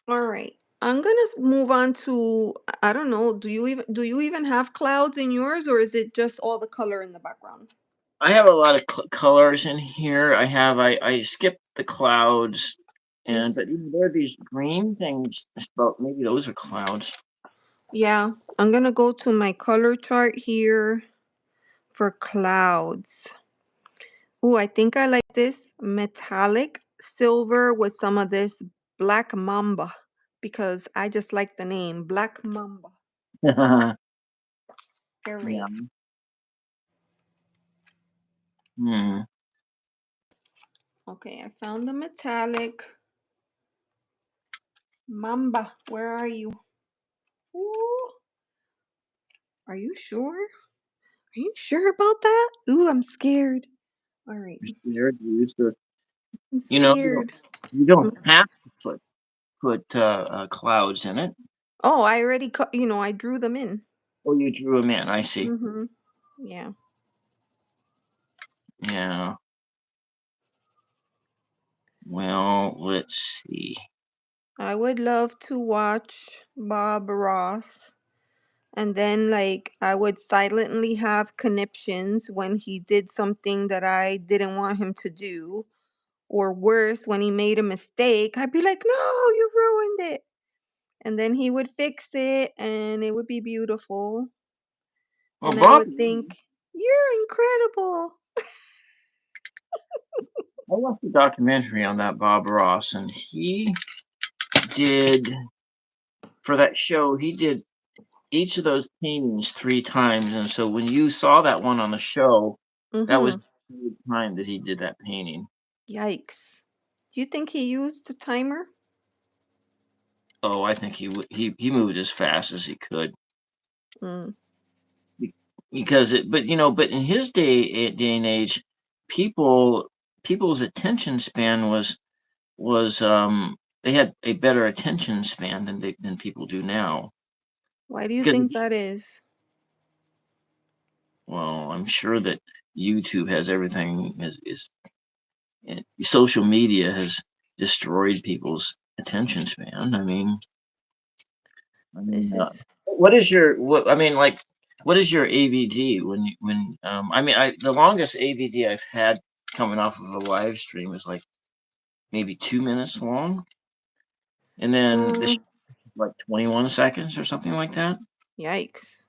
All right. I'm gonna move on to I don't know. Do you even have clouds in yours, or is it just all the color in the background? I have a lot of colors in here. I skipped the clouds, and Yes. but there are these green things. Well, maybe those are clouds. Yeah, I'm gonna go to my color chart here for clouds. Oh, I think I like this metallic silver with some of this black mamba because I just like the name Black Mamba. Yeah. Great. Hmm. Okay, I found the metallic mamba. Where are you? Ooh, are you sure? Are you sure about that? Ooh, I'm scared. All right, They're used to, I'm you scared. don't have to put clouds in it. Oh, I already I drew them in. Oh, you drew them in. I see. Mm-hmm. Yeah. Yeah. Well, let's see. I would love to watch Bob Ross. And then, like, I would silently have conniptions when he did something that I didn't want him to do. Or worse, when he made a mistake, I'd be like, no, you ruined it. And then he would fix it and it would be beautiful. Well, And I Bob, would think, you're incredible. I watched a documentary on that Bob Ross, and he did for that show. He did each of those paintings 3 times, and so when you saw that one on the show, that was Mm-hmm. the third time that he did that painting. Yikes. Do you think he used a timer? Oh, I think he moved as fast as he could Mm. be- because but in his day and age, people people's attention span was they had a better attention span than people do now. Why do you Because think that is? well, I'm sure that YouTube has everything is social media has destroyed people's attention span. This is What is your what? I mean, like, what is your AVD the longest AVD I've had coming off of a live stream is like maybe 2 minutes long, and then this um like 21 seconds or something like that, yikes.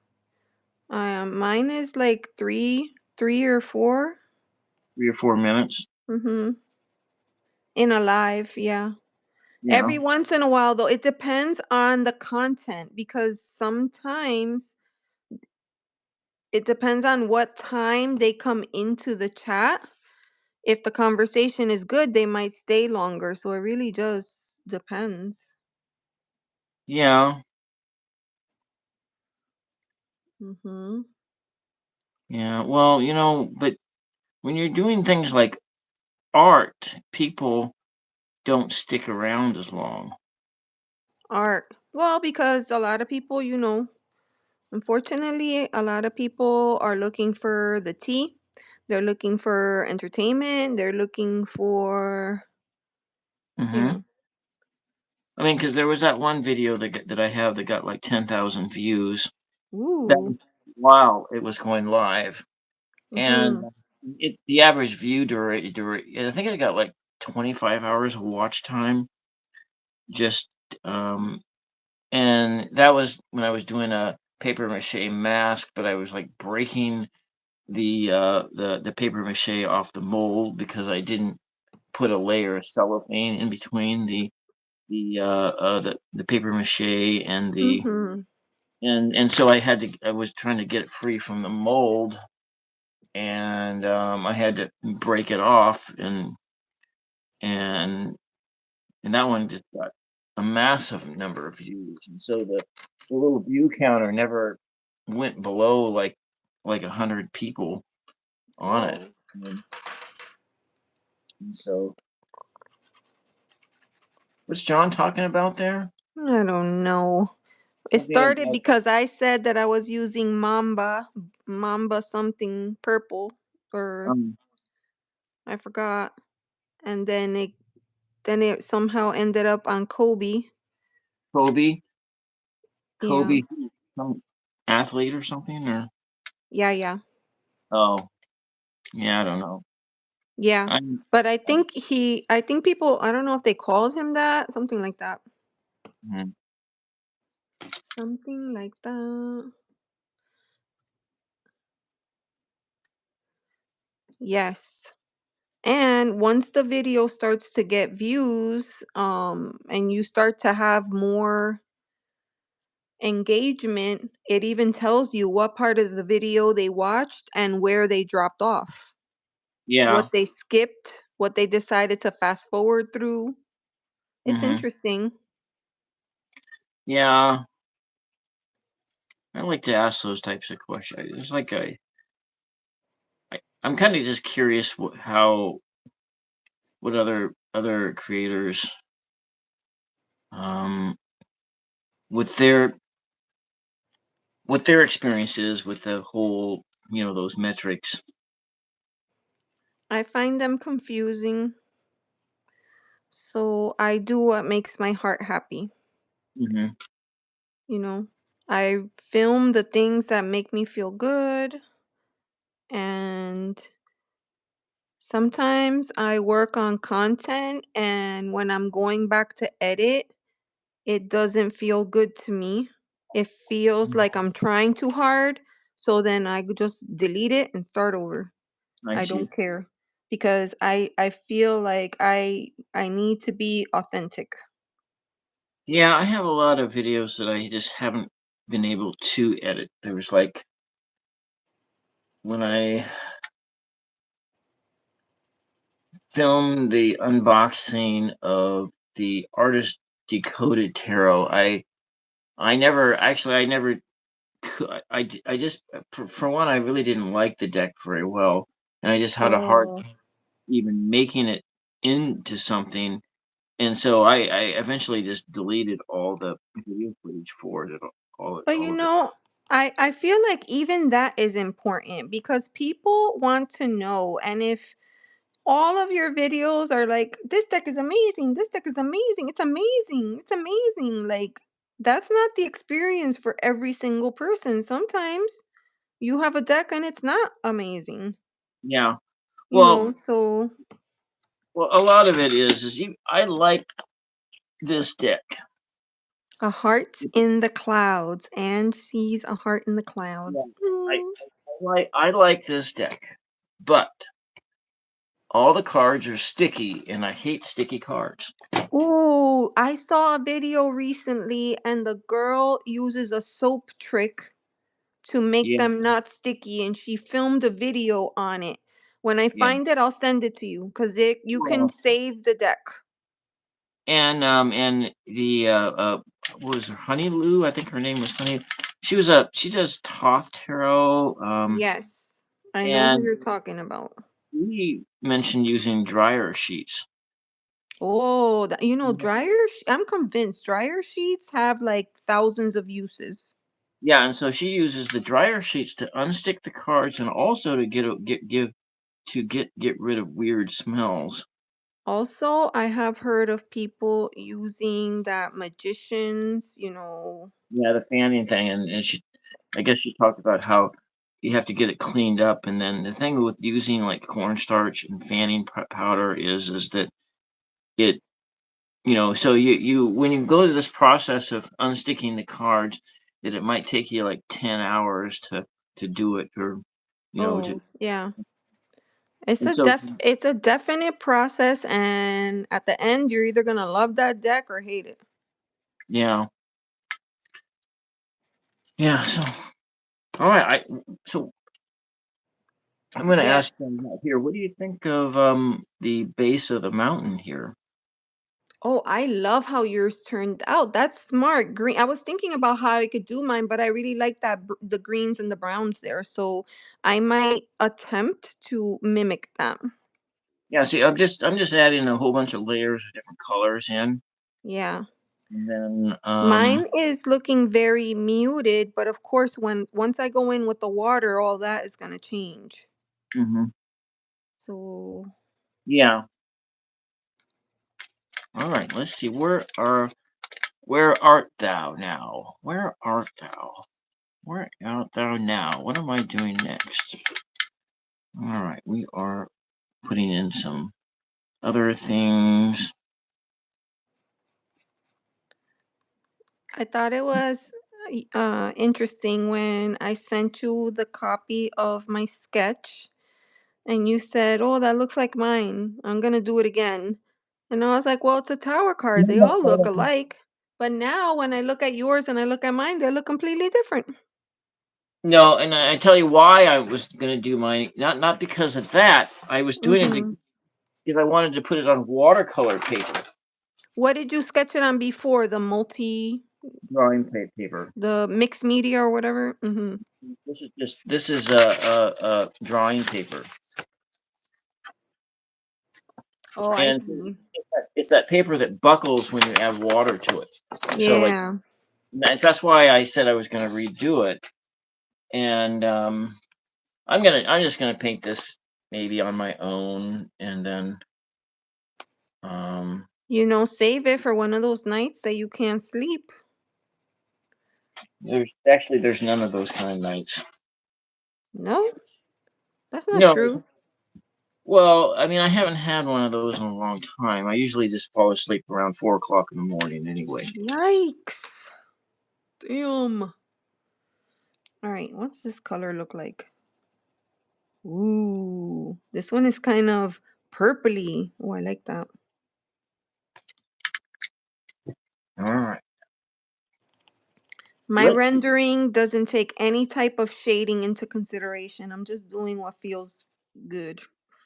Mine is like three or four. 3 or 4 minutes. Mm-hmm. In a live, yeah. Yeah, Every once in a while, though, it depends on the content because sometimes it depends on what time they come into the chat. If the conversation is good, they might stay longer. So it really just depends. yeah, Mm-hmm. yeah. Well, but when you're doing things like art, people don't stick around as long. Art. Well, because a lot of people, unfortunately, a lot of people are looking for the tea. They're looking for entertainment. They're looking for, you Hmm. know, Because there was that one video that I have that got like 10,000 views. That ooh. was while it was going live, and Mm-hmm. the average view I think it got like 25 hours of watch time. Just um, and that was when I was doing a paper mache mask, but I was like breaking the paper mache off the mold because I didn't put a layer of cellophane in between the paper mache and the Mm-hmm. and so I was trying to get it free from the mold, and I had to break it off, and and that one just got a massive number of views, and so the little view counter never went below like 100 people on it, Whoa. and, and so what's John talking about there? I don't know. It Something started about because I said that I was using Mamba something purple, or um, I forgot. And then it somehow ended up on Kobe. Kobe? Yeah. Kobe, some athlete or something, or Yeah, yeah. oh, yeah, I don't know. Yeah. I'm But I think people, I don't know if they called him that, something like that. mhm. Something like that. Yes. And once the video starts to get views, and you start to have more engagement, it even tells you what part of the video they watched and where they dropped off, Yeah, what they skipped, what they decided to fast forward through. It's mhm. interesting. Yeah, I like to ask those types of questions. It's like I'm kinda just curious what other creators, um, with what their experience is with the whole, those metrics. I find them confusing, so I do what makes my heart happy, Mhm. you know. I film the things that make me feel good, and sometimes I work on content, and when I'm going back to edit, it doesn't feel good to me. It feels like I'm trying too hard, so then I could just delete it and start over. I I see. don't care because I feel like I need to be authentic. Yeah, I have a lot of videos that I just haven't been able to edit. There was like when I filmed the unboxing of the Artist Decoded Tarot. I never I just for one I really didn't like the deck very well, and I just had a hard Oh, even making it into something. And so I eventually just deleted all the video footage for it, but all of it. I feel like even that is important because people want to know, and if all of your videos are like, "This deck is amazing. This deck is amazing. It's amazing. It's amazing." Like, that's not the experience for every single person. Sometimes you have a deck and it's not amazing, Yeah. you Well, know? So, a lot of it I like this deck. a heart in the clouds, and sees a heart in the Yeah. clouds. I Mm. I like this deck, but all the cards are sticky, and I hate sticky cards. Ooh, I saw a video recently, and the girl uses a soap trick to make Yeah. them not sticky, and she filmed a video on it. When I Yeah. find it, I'll send it to you because it you can Well, save the deck. and the what was her Honey Lou? I think her name was Honey. She does Toth Tarot, Yes, I know who and you're talking about. we mentioned using dryer sheets. Oh, I'm convinced dryer sheets have like thousands of uses. Yeah, and so she uses the dryer sheets to unstick the cards and also to get rid of weird smells. Also, I have heard of people using that magicians, Yeah, the fanning thing, and I guess she talked about how you have to get it cleaned up, and then the thing with using like cornstarch and fanning powder is that it so you when you go to this process of unsticking the cards, that it might take you like 10 hours to do it, or to Oh, yeah. and so It's a definite process, and at the end you're either going to love that deck or hate it. yeah. Yeah, so all right, so I'm gonna ask Yes. them here. What do you think of the base of the mountain here? Oh, I love how yours turned out. That's smart. Green. I was thinking about how I could do mine, but I really like the greens and the browns there. So I might attempt to mimic them. Yeah, see, I'm just adding a whole bunch of layers of different colors in, Yeah. and then Mine is looking very muted, but of course once I go in with the water, all that is going to change. mhm, So, yeah. All right, let's see. Where are Where art thou now? Where art thou? Where art thou now? What am I doing next? All right, we are putting in some other things. I thought it was interesting when I sent you the copy of my sketch and you said, "Oh, that looks like mine. I'm gonna do it again." And I was like, "Well, it's a tower card. They all look alike." But now when I look at yours and I look at mine, they look completely different. No, and I tell you why I was going to do mine. Not because of that. I was doing it Mhm. because I wanted to put it on watercolor paper, What did you sketch it on before? drawing paper. The mixed media or whatever? Mhm. This is a drawing paper, Oh, I and see. it's that paper that buckles when you add water to it. So like Yeah. that's why I said I was going to redo it, and I'm just gonna paint this maybe on my own, and then um, Save it for one of those nights that you can't sleep. there's none of those kind of nights. No, that's not No, true. well, I mean, I haven't had one of those in a long time. I usually just fall asleep around 4 o'clock in the morning anyway. Yikes. Damn. All right, what's this color look like? Ooh, this one is kind of purpley. Oh, I like that. All right, My let's see. rendering doesn't take any type of shading into consideration. I'm just doing what feels good.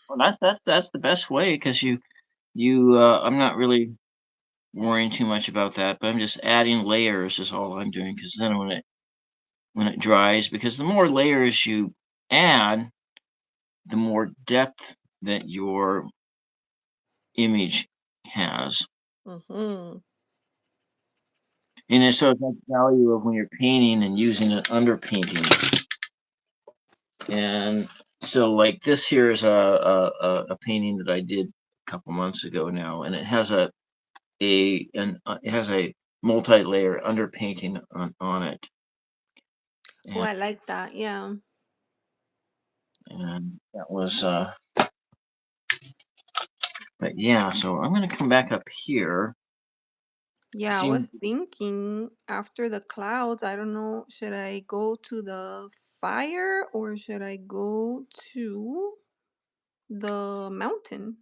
Well, that's the best way because I'm not really worrying too much about that, but I'm just adding layers is all I'm doing because then when it dries, because the more layers you add, the more depth that your image has. Mm-hmm. And so it's like value of when you're painting and using an underpainting. And so like this here is a painting that I did a couple months ago now, and it has it has a multi-layer underpainting on it. Oh, And, I like that. Yeah. and that was but yeah, so I'm gonna come back up here. Yeah, I was Seeing thinking after the clouds, I don't know, should I go to the fire or should I go to the mountain?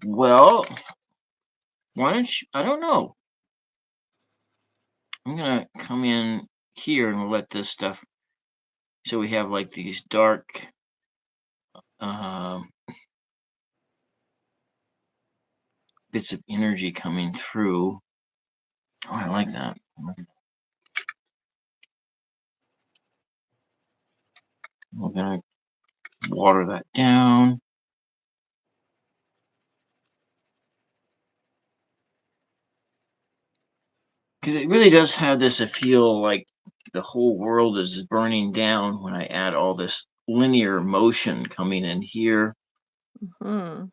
well, why don't you I don't know. I'm gonna come in here and we'll let this stuff so we have like these dark um bits of energy coming through. Oh, I like that. We're gonna water that down because it really does have this a feel like the whole world is burning down when I add all this linear motion coming in here. Hmm.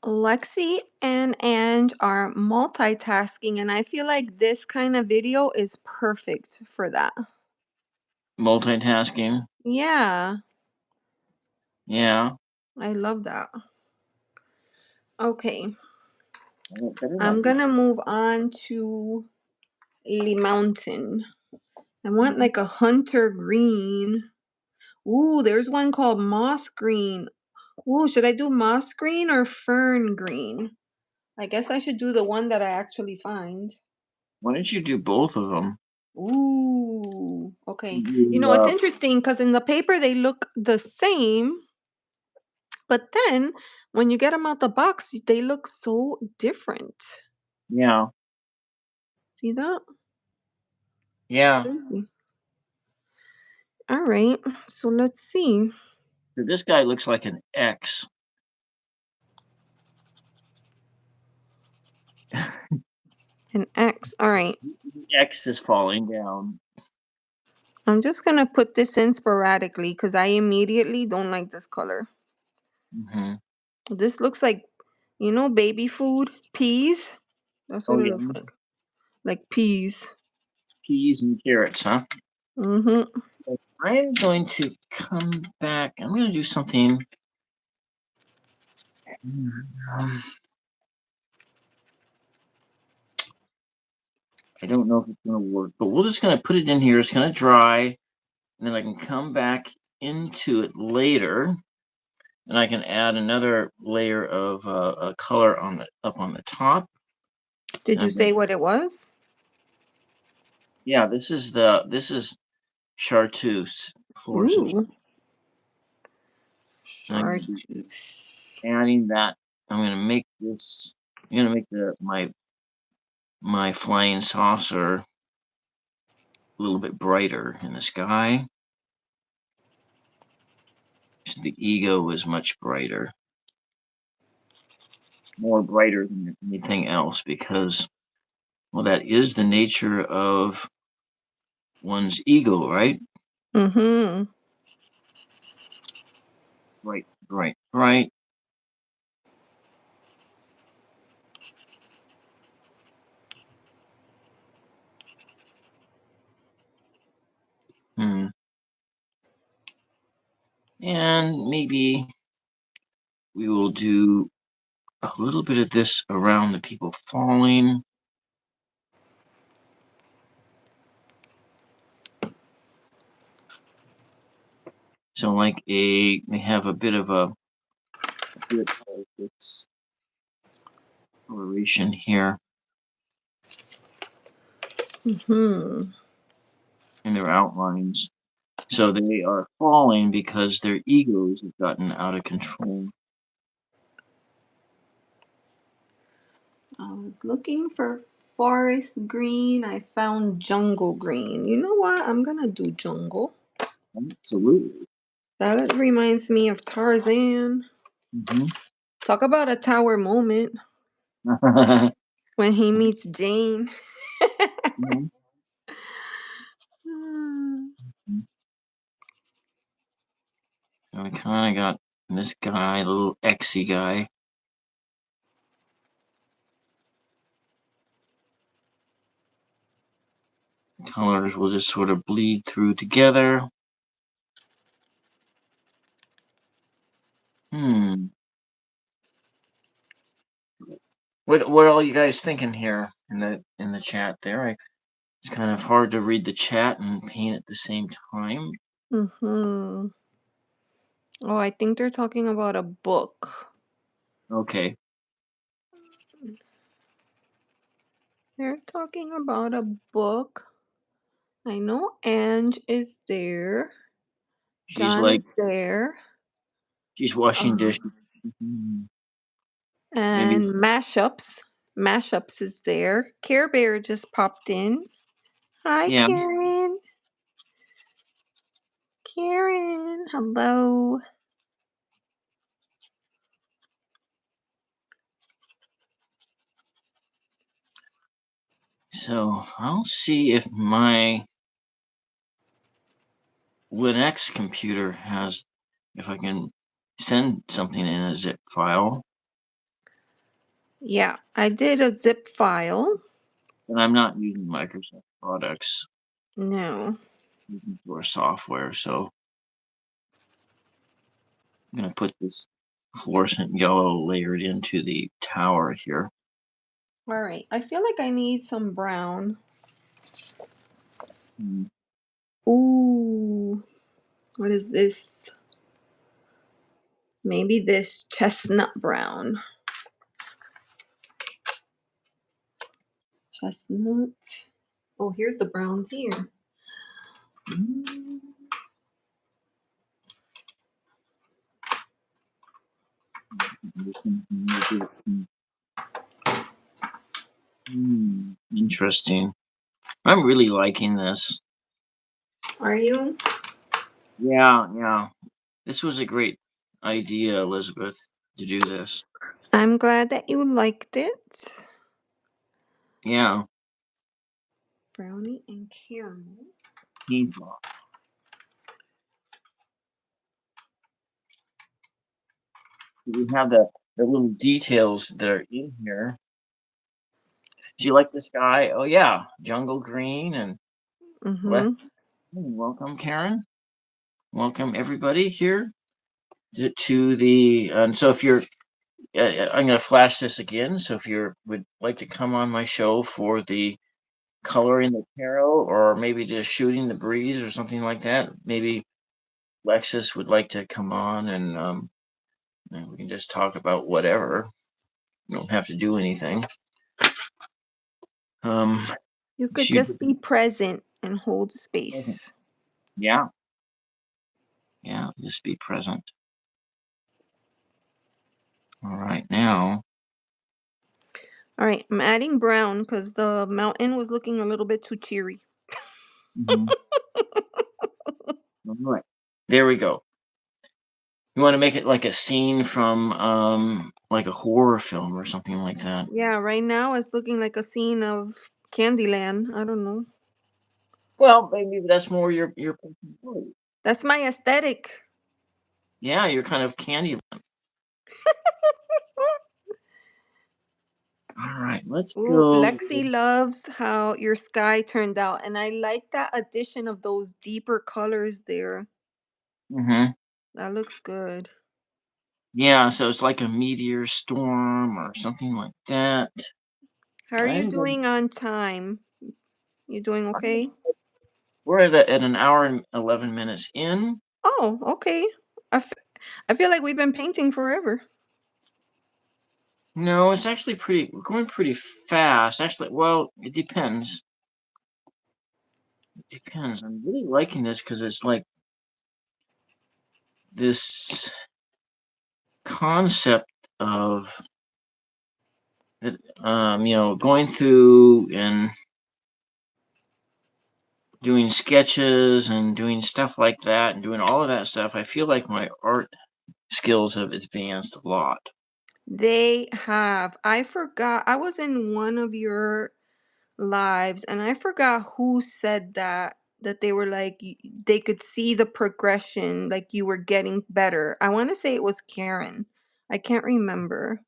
Lexi and Ange are multitasking, and I feel like this kind of video is perfect for that. Multitasking. Yeah, Yeah. I love that. Okay, Better I'm not be. gonna move on to the mountain. I want Mhm. like a hunter green. Ooh, there's one called moss green. Ooh, should I do moss green or fern green? I guess I should do the one that I actually find. Why don't you do both of them? Ooh, okay. You, It's interesting because in the paper they look the same, but then when you get them out the box, they look so different. yeah. See that? Yeah. Crazy. All right, so let's see. So this guy looks like an X. An X. All right. The X is falling down. I'm just gonna put this in sporadically because I immediately don't like this color. Hmm. This looks like, You know, baby food, peas. That's Oh what it yeah, looks like peas. peas and carrots, huh? Mm-hmm. I'm going to come back. I'm going to do something. Um, I don't know if it's going to work, but we're just going to put it in here. It's going to dry, and then I can come back into it later, and I can add another layer of a color up on the top. Did you say what it was? Yeah, this is chartreuse, floors of Ooh, and I'm going to be chartreuse. adding that. I'm going to make this. I'm going to make my flying saucer a little bit brighter in the sky. So the ego is much brighter, more brighter than anything else, because well, that is the nature of one's ego, right? Mm-hmm. Bright, bright, bright. Hmm. And maybe we will do a little bit of this around the people falling. So like they have a bit of a bit of this coloration here Mm-hmm. in their outlines. So they are falling because their egos have gotten out of control. I was looking for forest green. I found jungle green. You know what? I'm gonna do jungle. Absolutely. That reminds me of Tarzan. Hmm. Talk about a tower moment when he meets Jane. Hmm. So we kind of got this guy, little Xy guy. Colors will just sort of bleed through together. Hmm. What are all you guys thinking here in the chat there? It's kind of hard to read the chat and paint at the same time. Mm-hmm. Oh, I think they're talking about a book. Okay. They're talking about a book. I know Ange is there. She's John like is there. she's washing Uh, dishes. Mhm. Maybe and Mashups. Mashups is there. Care Bear just popped in. Hi, yeah. Karen. Karen, hello. So I'll see if my Linux computer has if I can send something in a zip file. Yeah, I did a zip file. And I'm not using Microsoft products, No. using for software, so I'm going to put this fluorescent yellow layered into the tower here. All right. I feel like I need some brown. Hmm. Ooh. What is this? Maybe this chestnut brown. Chestnut. Oh, here's the browns here. Mm. Interesting. I'm really liking this. Are you? Yeah, yeah. This was a great idea, Elizabeth, to do this. I'm glad that you liked it. Yeah. Brownie and caramel. Paintball. We have the the little details that are in here. Do you like the sky? Oh yeah, jungle green and left. Mhm. Welcome, Karen. Welcome everybody here to the. And so if you're, I'm going to flash this again. So if you would like to come on my show for the coloring the tarot, or maybe just shooting the breeze or something like that, maybe Lexus would like to come on and we can just talk about whatever. You don't have to do anything. Um, You could she, just be present and hold space. yeah, yeah, just be present. All right, now. All right, I'm adding brown because the mountain was looking a little bit too cheery. Mhm. All right, there we go. You want to make it like a scene from like a horror film or something like that. Yeah, right now it's looking like a scene of Candyland. I don't know. Well, maybe that's more your personality. That's my aesthetic. Yeah, you're kind of candy. All right, let's Ooh, go. Lexi loves how your sky turned out, and I like that addition of those deeper colors there. Hmm. That looks good. Yeah, so it's like a meteor storm or something like that. How are you I'm good. doing on time? You doing okay? We're at an hour and 11 minutes in. Oh, okay. I, f- I feel like we've been painting forever. No, it's actually we're going pretty fast. Actually, well, it depends. It depends. I'm really liking this because it's like this concept of going through and doing sketches and doing stuff like that and doing all of that stuff. I feel like my art skills have advanced a lot. They have. I forgot. I was in one of your lives and I forgot who said that they were like they could see the progression, like you were getting better. I want to say it was Karen. I can't remember.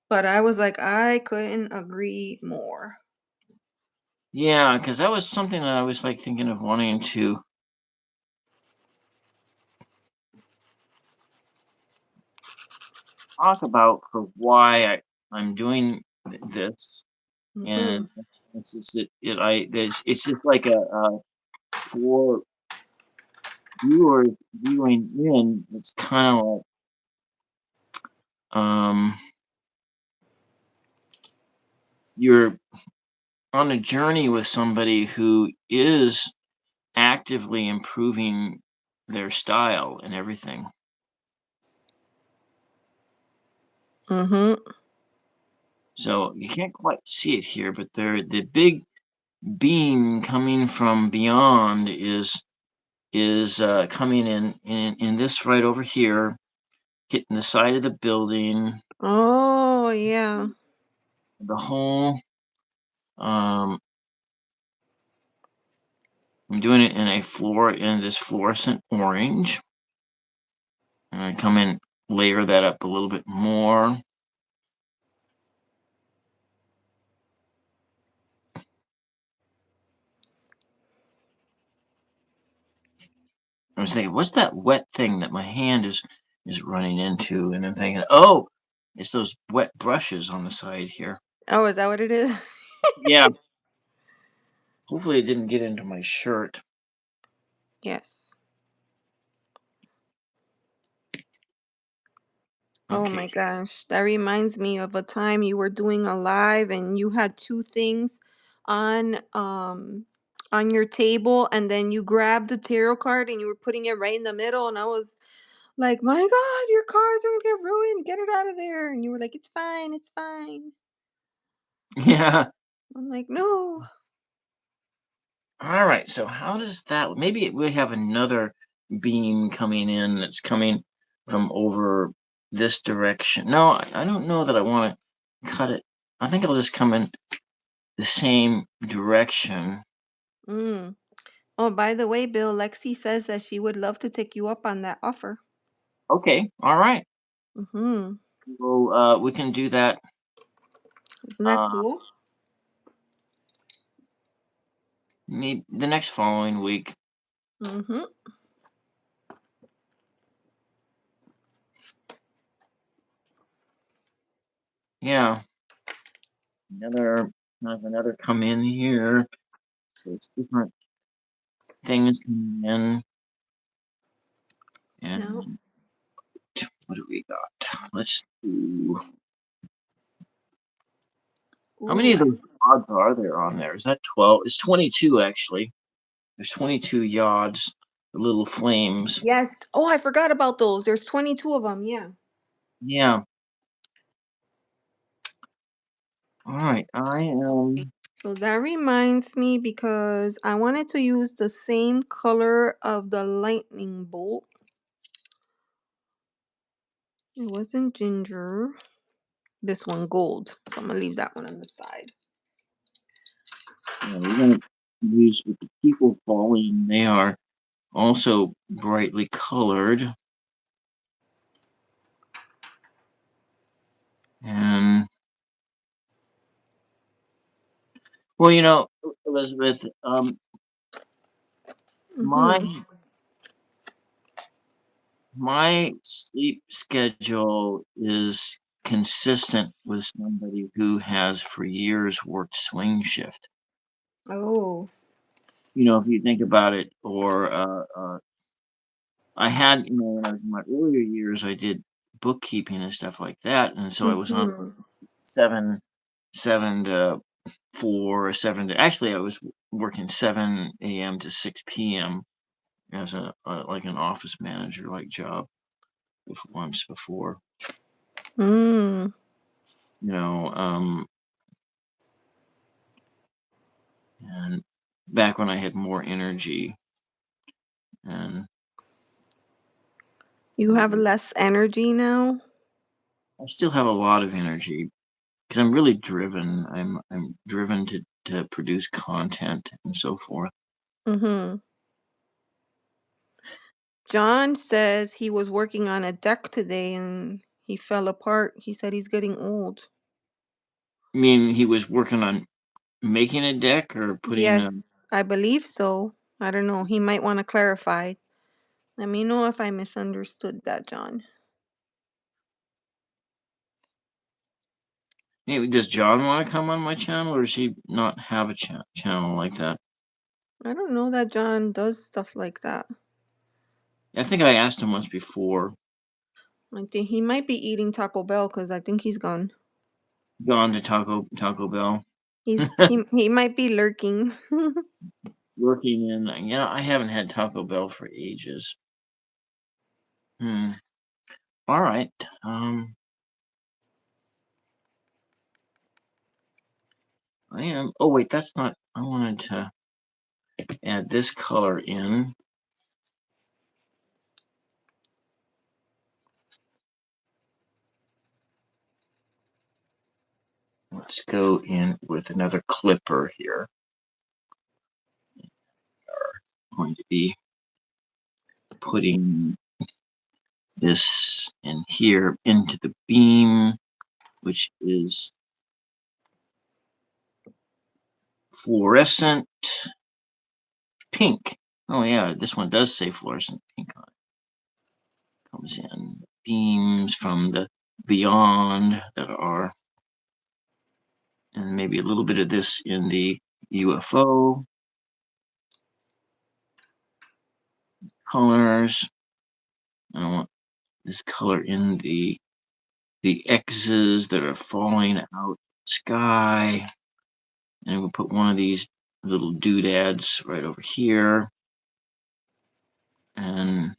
But I was like I couldn't agree more. Yeah, because that was something that I was like thinking of wanting to talk about for why I'm doing this. Mhm. And it's just it's just like a for viewers viewing in, it's kind of like um you're on a journey with somebody who is actively improving their style and everything. Mhm. So you can't quite see it here, but the big beam coming from beyond is coming in this right over here, hitting the side of the building, Oh, yeah. the whole. Um, I'm doing it in this fluorescent orange, and I come in, layer that up a little bit more. I was thinking, what's that wet thing that my hand is running into? And I'm thinking, oh, it's those wet brushes on the side here. Oh, is that what it is? Yeah. Hopefully it didn't get into my shirt. Yes. Oh Okay. my gosh. That reminds me of a time you were doing a live and you had two things on on your table and then you grabbed the tarot card and you were putting it right in the middle and I was like, "My god, your cards are going to get ruined. Get it out of there." And you were like, "It's fine. It's fine." Yeah. I'm like, "No." All right. So how does that? Maybe we have another beam coming in that's coming from over this direction. No, I don't know that I want to cut it. I think I'll just come in the same direction. Mm. Oh, by the way, Bill, Lexi says that she would love to take you up on that offer. Okay. All right. Mhm. we can do that Isn't that uh, cool? maybe the next following week. Mm-hmm. Yeah, another come in here. There's different things coming in, Yeah. and what do we got? Let's do. How many Ooh. of those yods are there on there? Is that 12? It's 22 actually. There's 22 yods, the little flames. Yes. Oh, I forgot about those. There's 22 of them. Yeah. Yeah. All right. I am. So that reminds me because I wanted to use the same color of the lightning bolt. It wasn't ginger. This one gold. So I'm gonna leave that one on the side. We're gonna use with the people falling. They are also brightly colored, and well, Elizabeth, my Mm-hmm. my sleep schedule is consistent with somebody who has for years worked swing shift. Oh. If you think about it, or I had, when I was in my earlier years, I did bookkeeping and stuff like that, and so I was on Mm-hmm. 7 to 4, or actually I was working 7 a.m. to 6 p.m. as like an office manager like job once before. Mm. You know, and back when I had more energy, and You have less energy now? I still have a lot of energy because I'm really driven. I'm driven to produce content and so forth. Mm-hmm. John says he was working on a deck today and he fell apart. He said he's getting old. I mean, he was working on making a deck or putting a. Yes, I believe so. I don't know. He might want to clarify. Let me know if I misunderstood that, John. Hey, does John want to come on my channel, or does he not have a channel like that? I don't know that John does stuff like that. I think I asked him once before. I think he might be eating Taco Bell because I think he's gone. Gone to Taco Bell, He might be lurking. working in. I haven't had Taco Bell for ages. Hmm. All right. I am. Oh wait, that's not. I wanted to add this color in. Let's go in with another clipper here. Going to be putting this in here into the beam, which is fluorescent pink. Oh yeah, this one does say fluorescent pink on it. Comes in beams from the beyond that are, and maybe a little bit of this in the UFO colors. I want this color in the X's that are falling out of the sky. And we'll put one of these little doodads right over here. And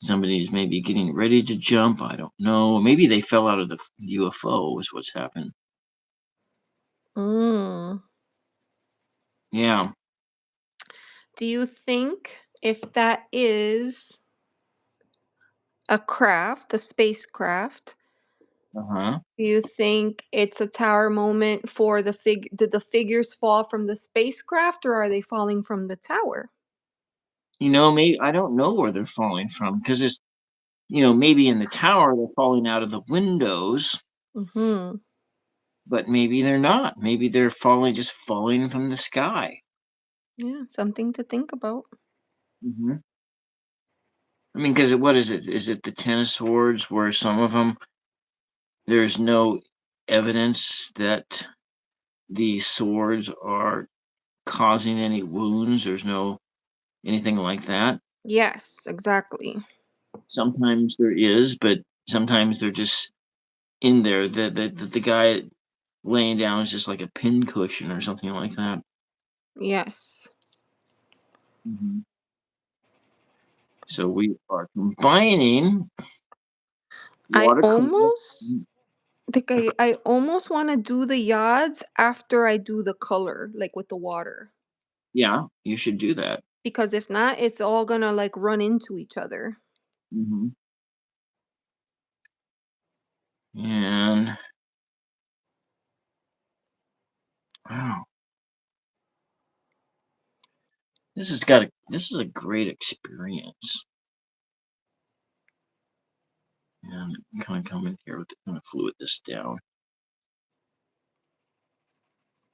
somebody's maybe getting ready to jump. I don't know. Maybe they fell out of the UFO is what's happened. Mm. Yeah. Do you think if that is a craft, a spacecraft, Uh-huh. do you think it's a tower moment for the did the figures fall from the spacecraft or are they falling from the tower? Maybe I don't know where they're falling from because maybe in the tower they're falling out of the windows, Mm-hmm. but maybe they're not. Maybe they're falling from the sky. Yeah, something to think about. Hmm. I mean, because what is it? Is it the tennis swords where some of them there's no evidence that the swords are causing any wounds? There's no anything like that. Yes, exactly. Sometimes there is, but sometimes they're just in there. The guy laying down is just like a pin cushion or something like that. Yes. Mhm. So we are combining I watercolor. almost I almost want to do the yards after I do the color, like with the water. Yeah, you should do that. Because if not, it's all gonna like run into each other. Hmm. And wow, this is a great experience. And kind of come in here with kind of fluid this down,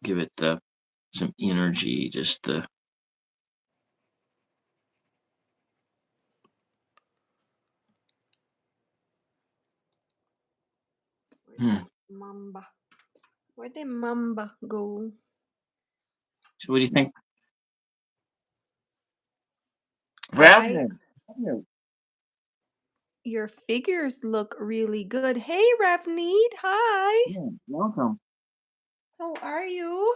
give it some energy, just the Where'd hmm. Mamba? Where'd the Mamba go? So what do you think? I Ravnin. Yeah, Your figures look really good. Hey Ravneet, hi. yeah, welcome. How are you?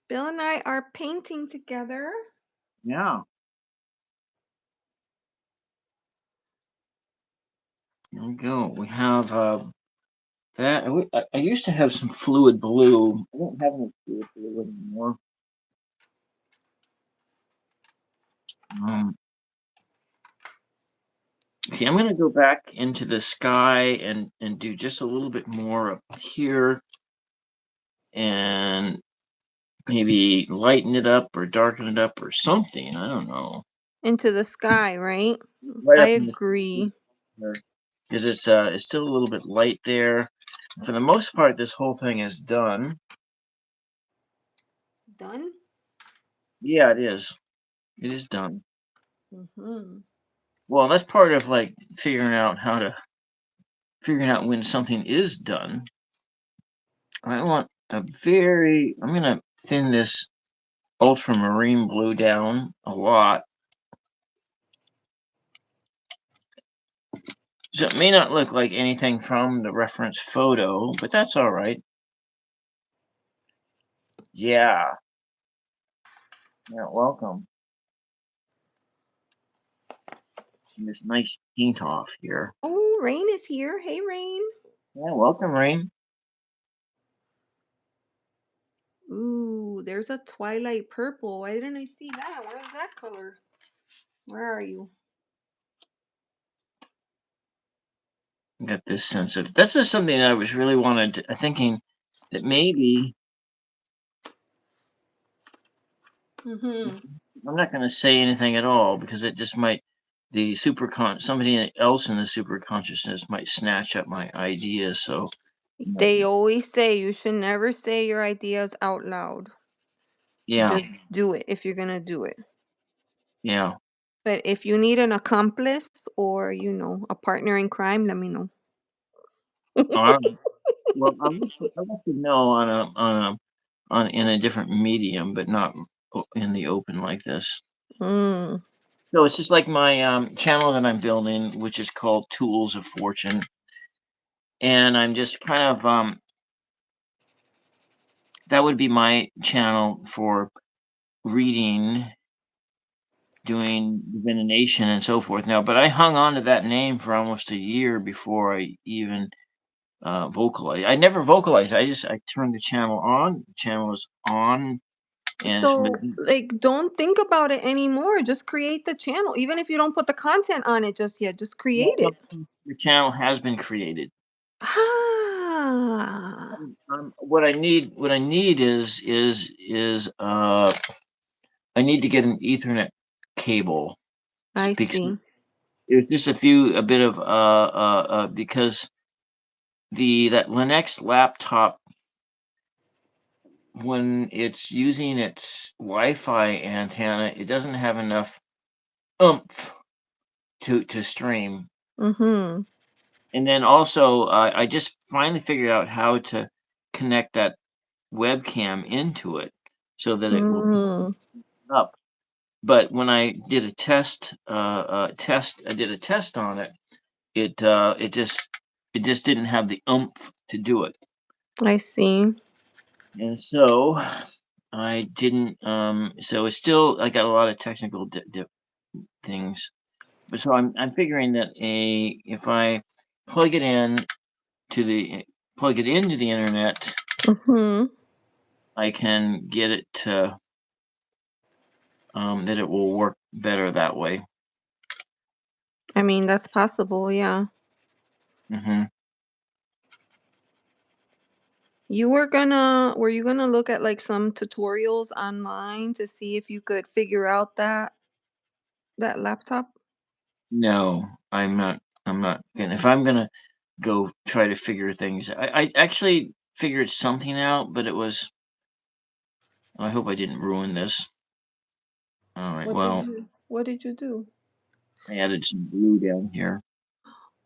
Bill and I are painting together. Yeah, there we go. We have that. I used to have some fluid blue. I don't have any fluid blue anymore. Um, okay, I'm going to go back into the sky and do just a little bit more up here and maybe lighten it up or darken it up or something. I don't know. Into the sky, right? Right I up in the agree. because it's still a little bit light there. For the most part, this whole thing is done. Done? Yeah, it is. It is done. Mm-hmm. Well, that's part of like figuring out when something is done. I want I'm gonna thin this ultramarine blue down a lot. So it may not look like anything from the reference photo, but that's all right. Yeah. Yeah, welcome. This nice paint off here. Oh, Rain is here. Hey, Rain. Yeah, welcome, Rain. Ooh, there's a twilight purple. Why didn't I see that? Where's that color? Where are you? Got this sense of that's just something I was really thinking that maybe Mm-hmm. I'm not going to say anything at all because it just might somebody else in the super consciousness might snatch up my idea. So They always say you should never say your ideas out loud. yeah, Just do it if you're gonna do it. yeah. But if you need an accomplice or, a partner in crime, let me know. All right. Well, I'll let you know on in a different medium, but not in the open like this. Mm, So it's just like my channel that I'm building, which is called Tools of Fortune, and I'm just kind of that would be my channel for reading, doing divination, and so forth. Now, but I hung on to that name for almost a year before I even vocalized. I never vocalized. I turned the channel on. The channel is on, and it's So, really like, don't think about it anymore. Just create the channel. Even if you don't put the content on it just yet, just no, create no, it. the channel has been created. Ah, What I need is I need to get an Ethernet cable. I Speaks see. it was just a bit of because that Linux laptop, when it's using its Wi-Fi antenna, it doesn't have enough oomph to stream. Mhm. And then also, I just finally figured out how to connect that webcam into it so that it will pick Mm. up. But when I did a test on it. It just didn't have the oomph to do it, I see. and so I didn't. So it's still I got a lot of technical things, but so I'm figuring that a if I plug it in to the plug it into the internet, Mhm. I can get it to that it will work better that way. I mean, that's possible, yeah. Hmm. Were you gonna look at like some tutorials online to see if you could figure out that laptop? No, I'm not. I'm not gonna. If I'm gonna go try to figure things, I actually figured something out, but it was. I hope I didn't ruin this. All right. Well, What did you do? I added some glue down here.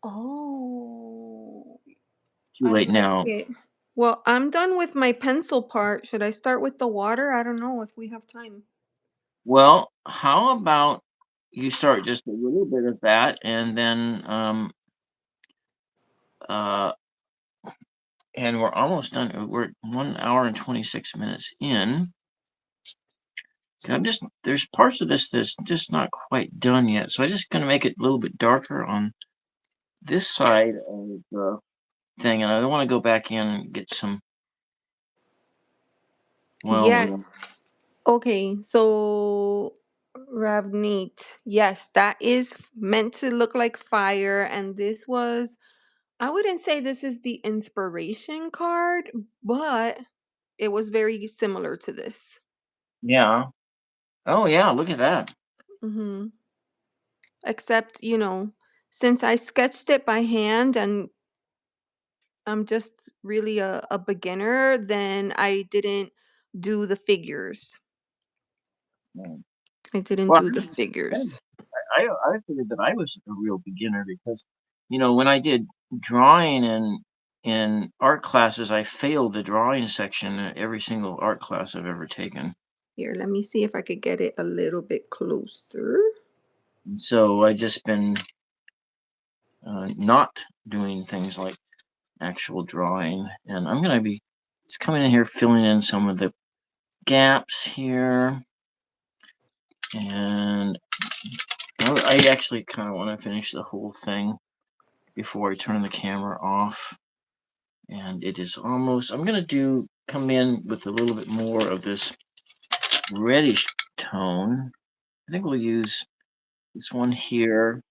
Oh, Too I late like now. it. Well, I'm done with my pencil part. Should I start with the water? I don't know if we have time. Well, how about you start just a little bit of that, and then uh, and we're almost done. We're 1 hour and 26 minutes in. I'm just there's parts of this that's just not quite done yet, so I'm just gonna make it a little bit darker on this side of the thing, and I want to go back in and get some. Well, we Yes. Okay, so Ravneet, yes, that is meant to look like fire, and this was, I wouldn't say this is the inspiration card, but it was very similar to this. yeah. Oh yeah, look at that. Hmm. Except, since I sketched it by hand and I'm just really a beginner, then I didn't do the figures. Mm. I didn't Well, do the I figures. I figured that I was a real beginner because, when I did drawing in art classes, I failed the drawing section in every single art class I've ever taken. Here, let me see if I could get it a little bit closer. And so I just been not doing things like actual drawing, and I'm gonna be just coming in here filling in some of the gaps here, and I actually kind of want to finish the whole thing before I turn the camera off. And it is almost, I'm going to come in with a little bit more of this reddish tone. I think we'll use this one here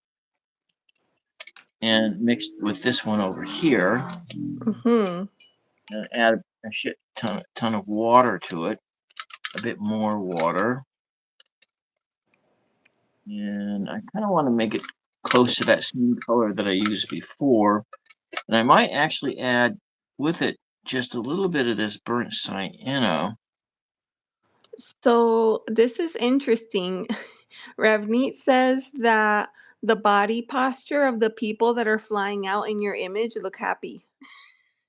and mixed with this one over here Hmm. and add a shit ton of water to it, a bit more water. And I kind of want to make it close to that same color that I used before. And I might actually add with it just a little bit of this burnt cyano. So this is interesting. Ravneet says that the body posture of the people that are flying out in your image look happy.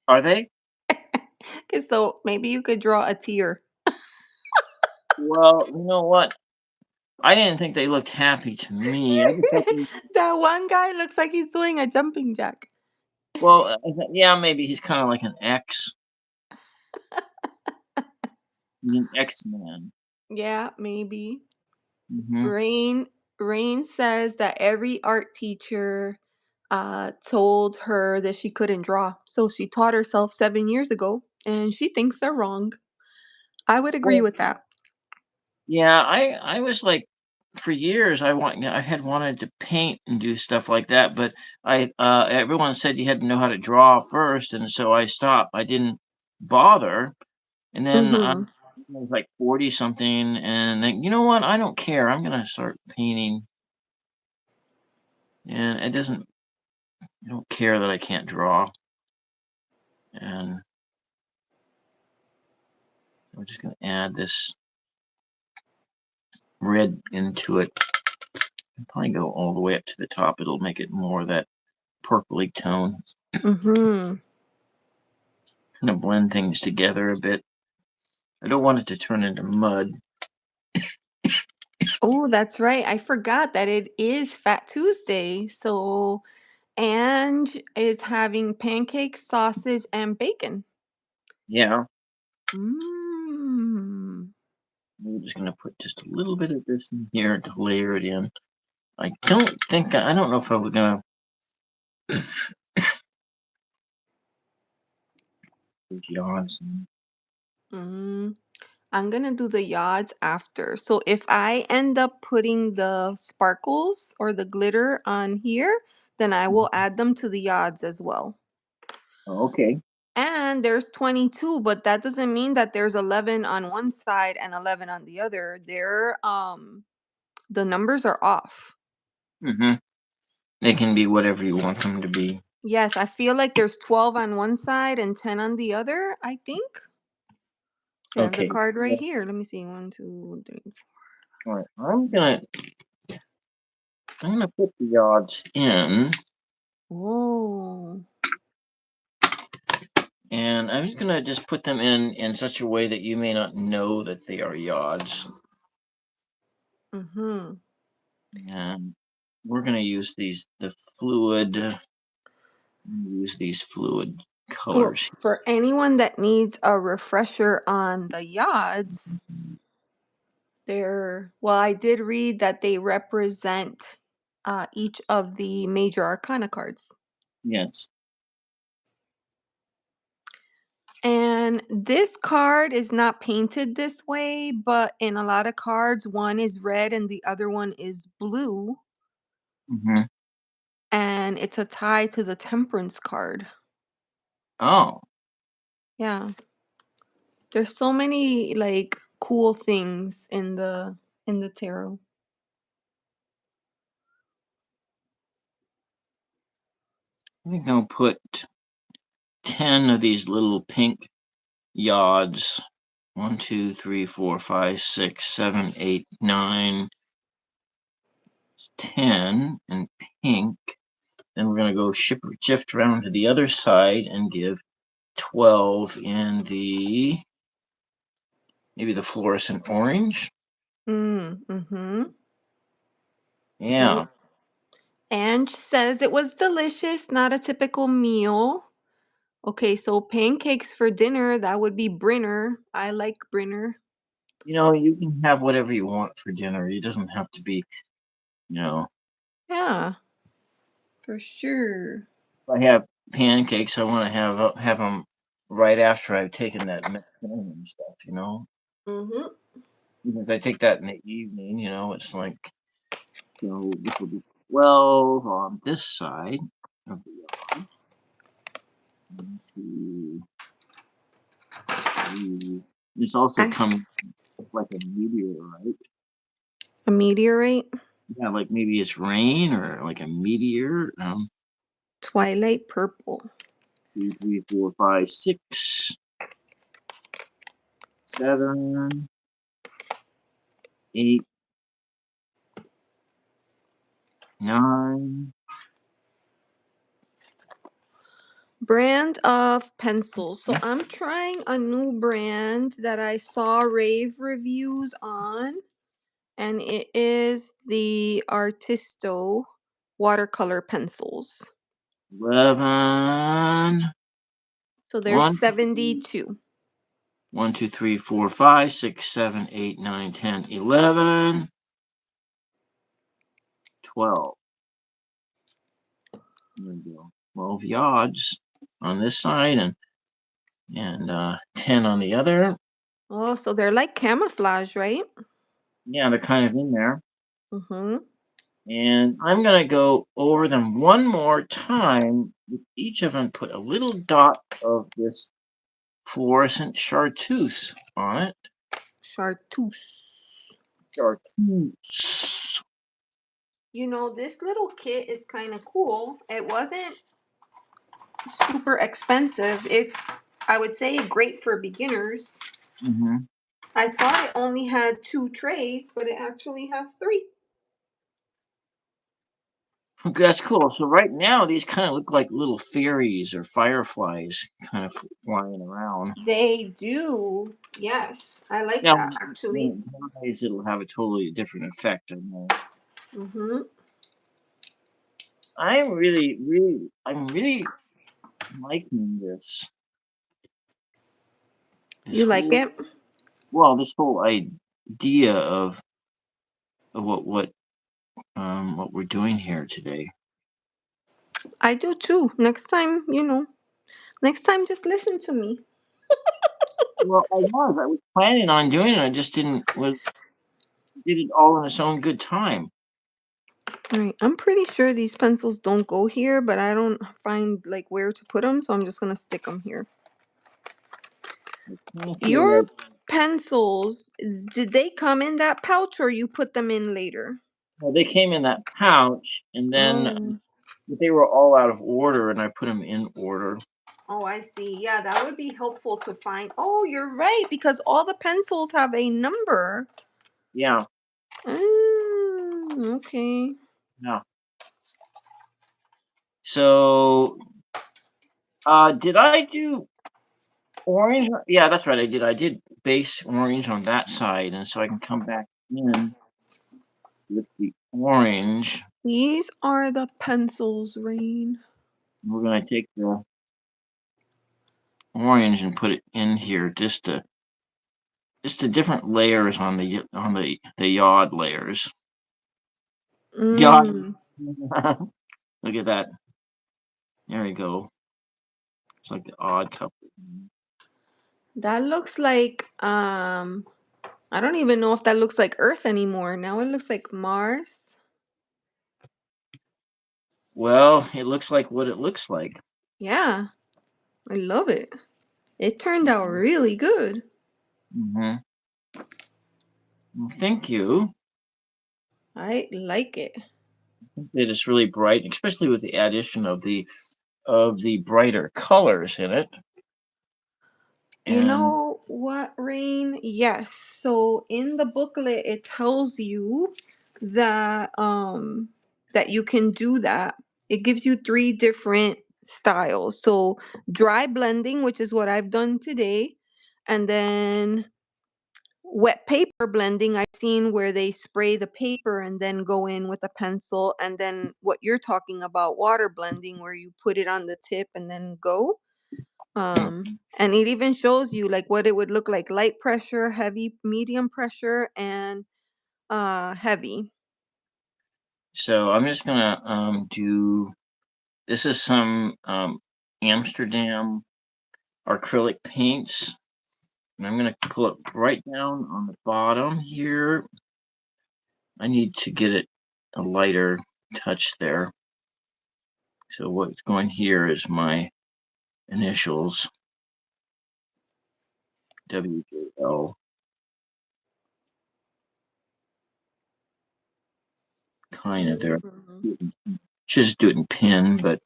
Are they? Okay, so maybe you could draw a tear. Well, you know what? I didn't think they looked happy to me. I just thought they, That one guy looks like he's doing a jumping jack. well, yeah, maybe he's kind of like an X, an X man. Yeah, maybe. Hmm. Rain Rain says that every art teacher told her that she couldn't draw. So she taught herself 7 years ago and she thinks they're wrong. I would agree Well, with that. yeah, I was like, for years I had wanted to paint and do stuff like that, but everyone said you had to know how to draw first, and so I stopped. I didn't bother, and then I Hmm. was like 40 something, and then you know what? I don't care. I'm gonna start painting. And it doesn't, I don't care that I can't draw. And I'm just going to add this red into it. I'll probably go all the way up to the top. It'll make it more of that purpley tone. Mm-hmm. Kind of blend things together a bit. I don't want it to turn into mud. Oh, that's right. I forgot that it is Fat Tuesday. So Ange is having pancake, sausage, and bacon. Yeah. Mmm. I'm just going to put just a little bit of this in here to layer it in. I don't know if I was going to put yawns. Mm. I'm gonna do the yads after. So if I end up putting the sparkles or the glitter on here, then I will add them to the yads as well. Okay. And there's 22, but that doesn't mean that there's 11 on one side and 11 on the other. The numbers are off. Mm-hmm. They can be whatever you want them to be. Yes, I feel like there's 12 on one side and 10 on the other, I think. I have the Okay. card right Yeah. here. Let me see. 1, 2, 3. All right. I'm gonna put the yards in, Oh. and I'm just gonna just put them in such a way that you may not know that they are yards. Mm-hmm. And we're gonna use the fluid. Use these fluid Well, colors. for anyone that needs a refresher on the yachts, I did read that they represent each of the major arcana cards. Yes. And this card is not painted this way, but in a lot of cards, one is red and the other one is blue. Mm-hmm. And it's a tie to the Temperance card. Oh, Yeah. There's so many like cool things in the tarot. I think I'll put 10 of these little pink yards. 1, 2, 3, 4, 5, 6, 7, 8, 9, 10 in pink. Then we're going to go shift around to the other side and give 12 in maybe the fluorescent orange. Mm-hmm. Yeah. Yep. Ange says it was delicious, not a typical meal. Okay, so pancakes for dinner, that would be Brinner. I like Brinner. You can have whatever you want for dinner. It doesn't have to be, you know, Yeah, for sure. if I have pancakes, I want to have them right after I've taken that metformin and stuff. Mm-hmm. Since I take that in the evening, it's like, this will be 12 on this side of the yard. 1, 2, 3. It's also I, coming like a meteorite. a meteorite, Yeah, like maybe it's rain or like a meteor. twilight purple. 2, 3, 4, 5, 6, 7, 8, 9. Brand of pencils. So I'm trying a new brand that I saw rave reviews on, and it is the Artisto watercolor pencils. 11. So there's 1, 72. 1, 2, 3, 4, 5, 6, 7, 8, 9, 10, 11, 12. There we go. 12 yards on this side and 10 on the other. Oh, so they're like camouflage, right? Yeah, they're kind of in there. Mm-hmm. And I'm going to go over them one more time. With each of them, put a little dot of this fluorescent chartreuse on it. Chartreuse. Chartreuse. You know, this little kit is kind of cool. It wasn't super expensive. It's, I would say, great for beginners. Hmm. I thought it only had two trays, but it actually has three. That's cool. So right now, these kind of look like little fairies or fireflies kind of flying around. They do. Yes, I like Now, that actually. when it dries, it'll have a totally different effect, I know. Hmm. I'm really liking this You like whole, it? this whole idea of what we're doing here today. I do too. Next time, next time just listen to me. Well, I was planning on doing it. I just did it all in its own good time. Right. I'm pretty sure these pencils don't go here, but I don't find like where to put them, so I'm just gonna stick them here. I kind of feel Your like pencils, did they come in that pouch or you put them in later? well, they came in that pouch, and then Oh. they were all out of order, and I put them in order. Oh, I see. Yeah, that would be helpful to find. Oh, you're right, because all the pencils have a number. Yeah, Okay. yeah. So, did I do orange? Yeah, that's right. I did. I did base orange on that side, and so I can come back in with the orange. These are the pencils, Rain. We're gonna take the orange and put it in here, just the different layers on the yod layers. Yod. Mm, Look at that. There we go. It's like the odd couple. that looks like I don't even know if that looks like Earth anymore. Now it looks like Mars. Well, it looks like what it looks like. Yeah, I love it. It turned out really good. Hmm. Well, thank you. I like it. It is really bright, especially with the addition of the brighter colors in it. You And know what, Rain? Yes. So in the booklet it tells you that you can do that. It gives you three different styles. So dry blending, which is what I've done today, and then wet paper blending. I've seen where they spray the paper and then go in with a pencil, and then what you're talking about, water blending, where you put it on the tip and then go. And it even shows you like what it would look like: light pressure, heavy, medium pressure, and heavy. so I'm just gonna do. This is some Amsterdam acrylic paints, and I'm gonna pull it right down on the bottom here. I need to get it a lighter touch there. So what's going here is my initials, WJL, kind of there. Mm-hmm. Should just do it in pen, but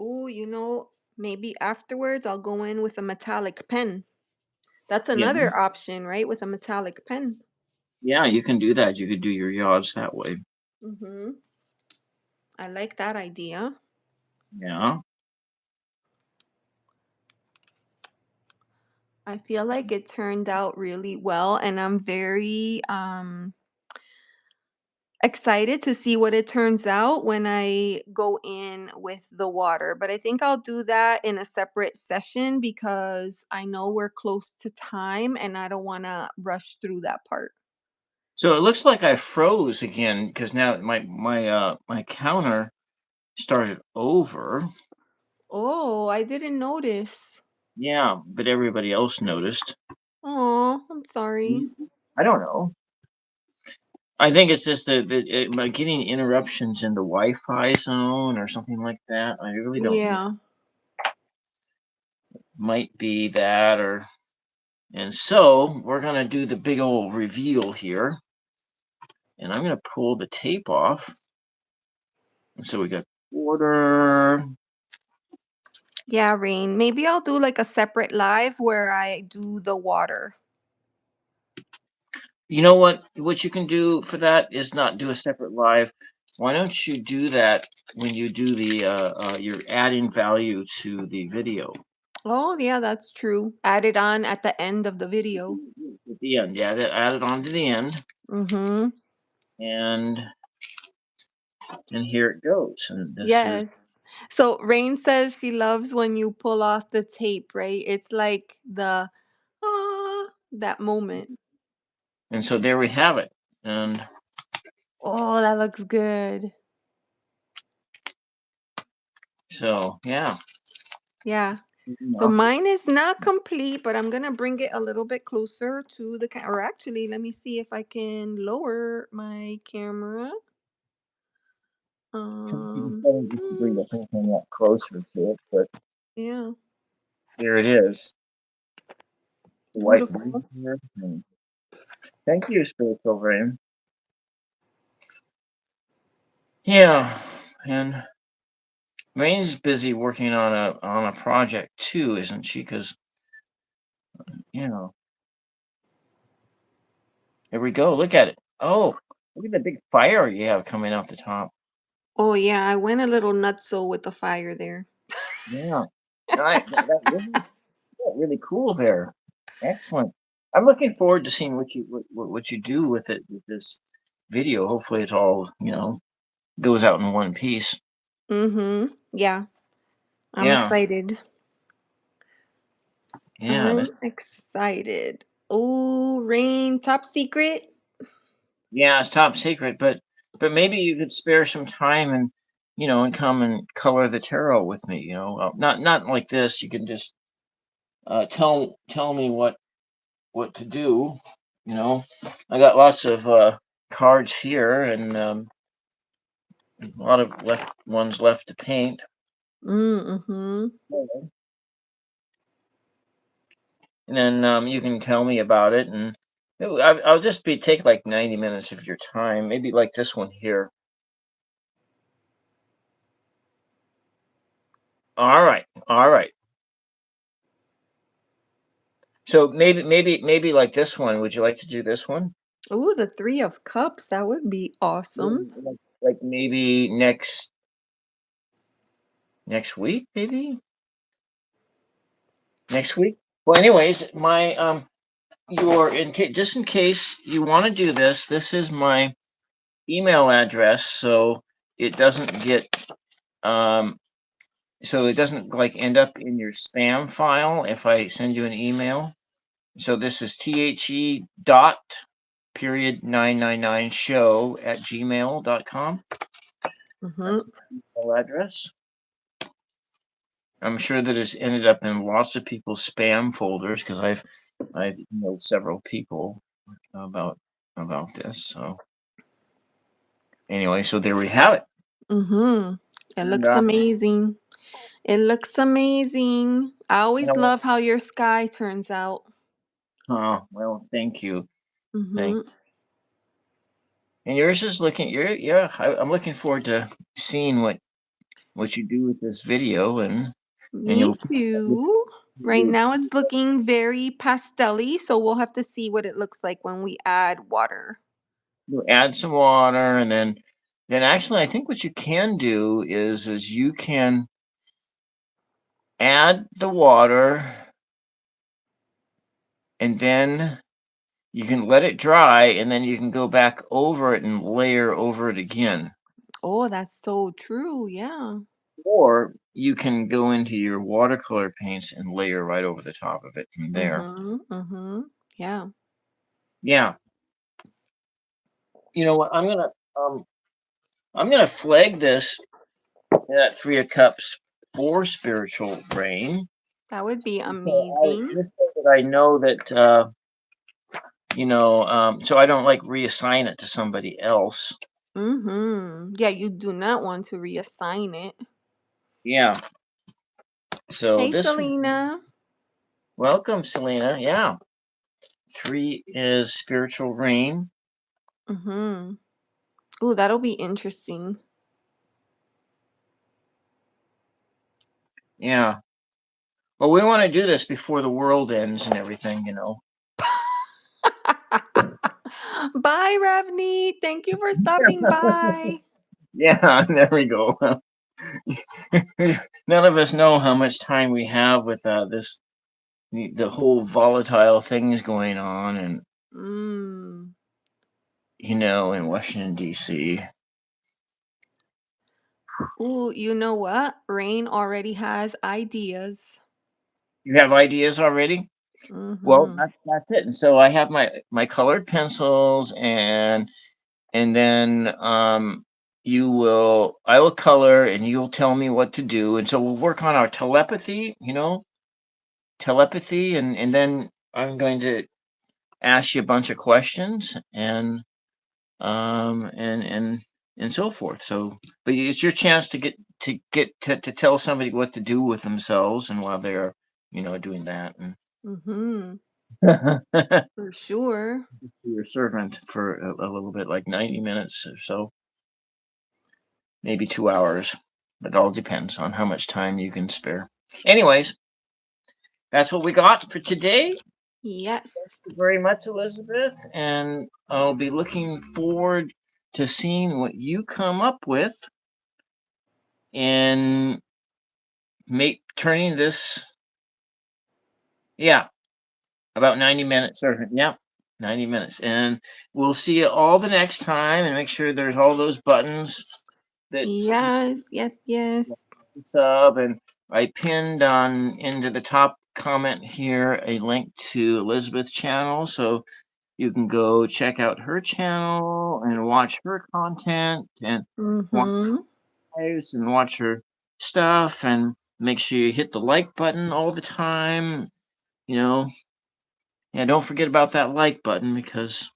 Oh, maybe afterwards I'll go in with a metallic pen. That's yeah, another option, right? With a metallic pen. yeah, you can do that. You could do your yards that way. Mm-hmm. I like that idea. Yeah. I feel like it turned out really well, and I'm very excited to see what it turns out when I go in with the water. But I think I'll do that in a separate session because I know we're close to time and I don't want to rush through that part. So it looks like I froze again because now my counter started over. Oh, I didn't notice. Yeah, but everybody else noticed. Oh, I'm sorry. I don't know. I think it's just that getting interruptions in the Wi-Fi zone or something like that. I really don't know. Yeah. Might be that or and so we're gonna do the big old reveal here, and I'm gonna pull the tape off. So we got water. Yeah, Rain. Maybe I'll do like a separate live where I do the water. You know what? What you can do for that is not do a separate live. Why don't you do that when you do the you're adding value to the video Oh, yeah, that's true. Add it on at the end of the video. at the end? Yeah, that add it on to the end, Mm-hmm. and here it goes. And this is Yes. So Rain says she loves when you pull off the tape, right? It's like the that moment. and so there we have it. And Oh, that looks good. so yeah, Yeah. So enough. mine is not complete, but I'm gonna bring it a little bit closer to the camera. Or actually, let me see if I can lower my camera. You can just bring Hmm, the whole thing up closer to it, but yeah, here it is. The white beautiful. balloon here. And thank you, Spiritual Rain. Yeah, and Rain's busy working on a project too, isn't she? Because you know, here we go. Look at it. Oh, look at the big fire you have coming out the top. Oh yeah, I went a little nutso with the fire there. Yeah, that really cool there. Excellent. I'm looking forward to seeing what you do with it with this video. Hopefully, it all goes out in one piece. Mm-hmm. Yeah, I'm Yeah, excited. yeah. I'm excited. Oh, Rain, top secret. Yeah, it's top secret, but maybe you could spare some time and and come and color the tarot with me. Not like this. You can just tell me what to do. You know, I got lots of cards here and a lot of left ones left to paint. Mm-hmm. And then you can tell me about it, and I'll just be take like 90 minutes of your time, maybe like this one here. All right, all right. So maybe like this one. Would you like to do this one? Oh, the Three of Cups. That would be Yeah, awesome. like maybe next week, maybe next week. Well, anyways, my your just in case you want to do this, this is my email address, so it doesn't get um so it doesn't like end up in your spam file if I send you an email. So this is the dot period 999 show at gmail.com. Mm-hmm. That's the email address. I'm sure that it's ended up in lots of people's spam folders because I've emailed several people about this. So anyway, so there we have it. Mm-hmm. It And looks amazing. It looks amazing. I you always know what? love how your sky turns out. Oh well, thank you, thank. Mm-hmm. And yours is looking. Yeah. I'm looking forward to seeing what you do with this video, and Me you'll too. Right now it's looking very pastel-y, so we'll have to see what it looks like when we add water. you add some water, and then actually I think what you can do is you can add the water and then you can let it dry and then you can go back over it and layer over it again. Oh, that's so true. Yeah. Or you can go into your watercolor paints and layer right over the top of it from there. Mm-hmm. Mm-hmm. Yeah. Yeah. You know what? I'm gonna flag this at Three of Cups for Spiritual Rain. That would be So amazing. just so that I know that so I don't like reassign it to somebody else. Mm-hmm. Yeah, you do not want to reassign it. Yeah. So Hey, this Selena. welcome, Selena. Yeah. Three is Spiritual Rain. Mm-hmm. Oh, that'll be interesting. Yeah. Well, we want to do this before the world ends and everything, you know. Bye, Ravneet. Thank you for stopping by. Yeah, there we go. None of us know how much time we have with this the whole volatile things going on, and Mm. in Washington D.C. Ooh, you know what? Rain already has ideas. You have ideas already? Well, Mm-hmm. that's it. And so I have my colored pencils, and then I will color and you'll tell me what to do, and so we'll work on our telepathy, and then I'm going to ask you a bunch of questions, and so forth. So, but it's your chance to tell somebody what to do with themselves, and while they're doing that, and Mm-hmm. For sure. your servant for a little bit, like 90 minutes or so, maybe 2 hours. It all depends on how much time you can spare. Anyways, that's what we got for today. Thank Yes. you very much, Elizabeth, and I'll be looking forward to seeing what you come up with in make turning this. Yeah, about 90 minutes. Or, yeah, 90 minutes, and we'll see you all the next time. And make sure there's all those buttons that Yes, yes, yes. sub, and I pinned on into the top comment here a link to Elizabeth's channel, so you can go check out her channel and watch her content, and watch Mm-hmm. lives and watch her stuff, and make sure you hit the like button all the time. You know, yeah, don't forget about that like button, because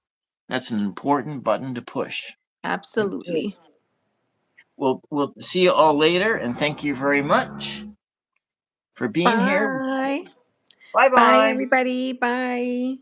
that's an important button to push. Okay. Absolutely. We'll see you all later, and thank you very much for being here. Bye. Bye Bye, bye. everybody. Bye.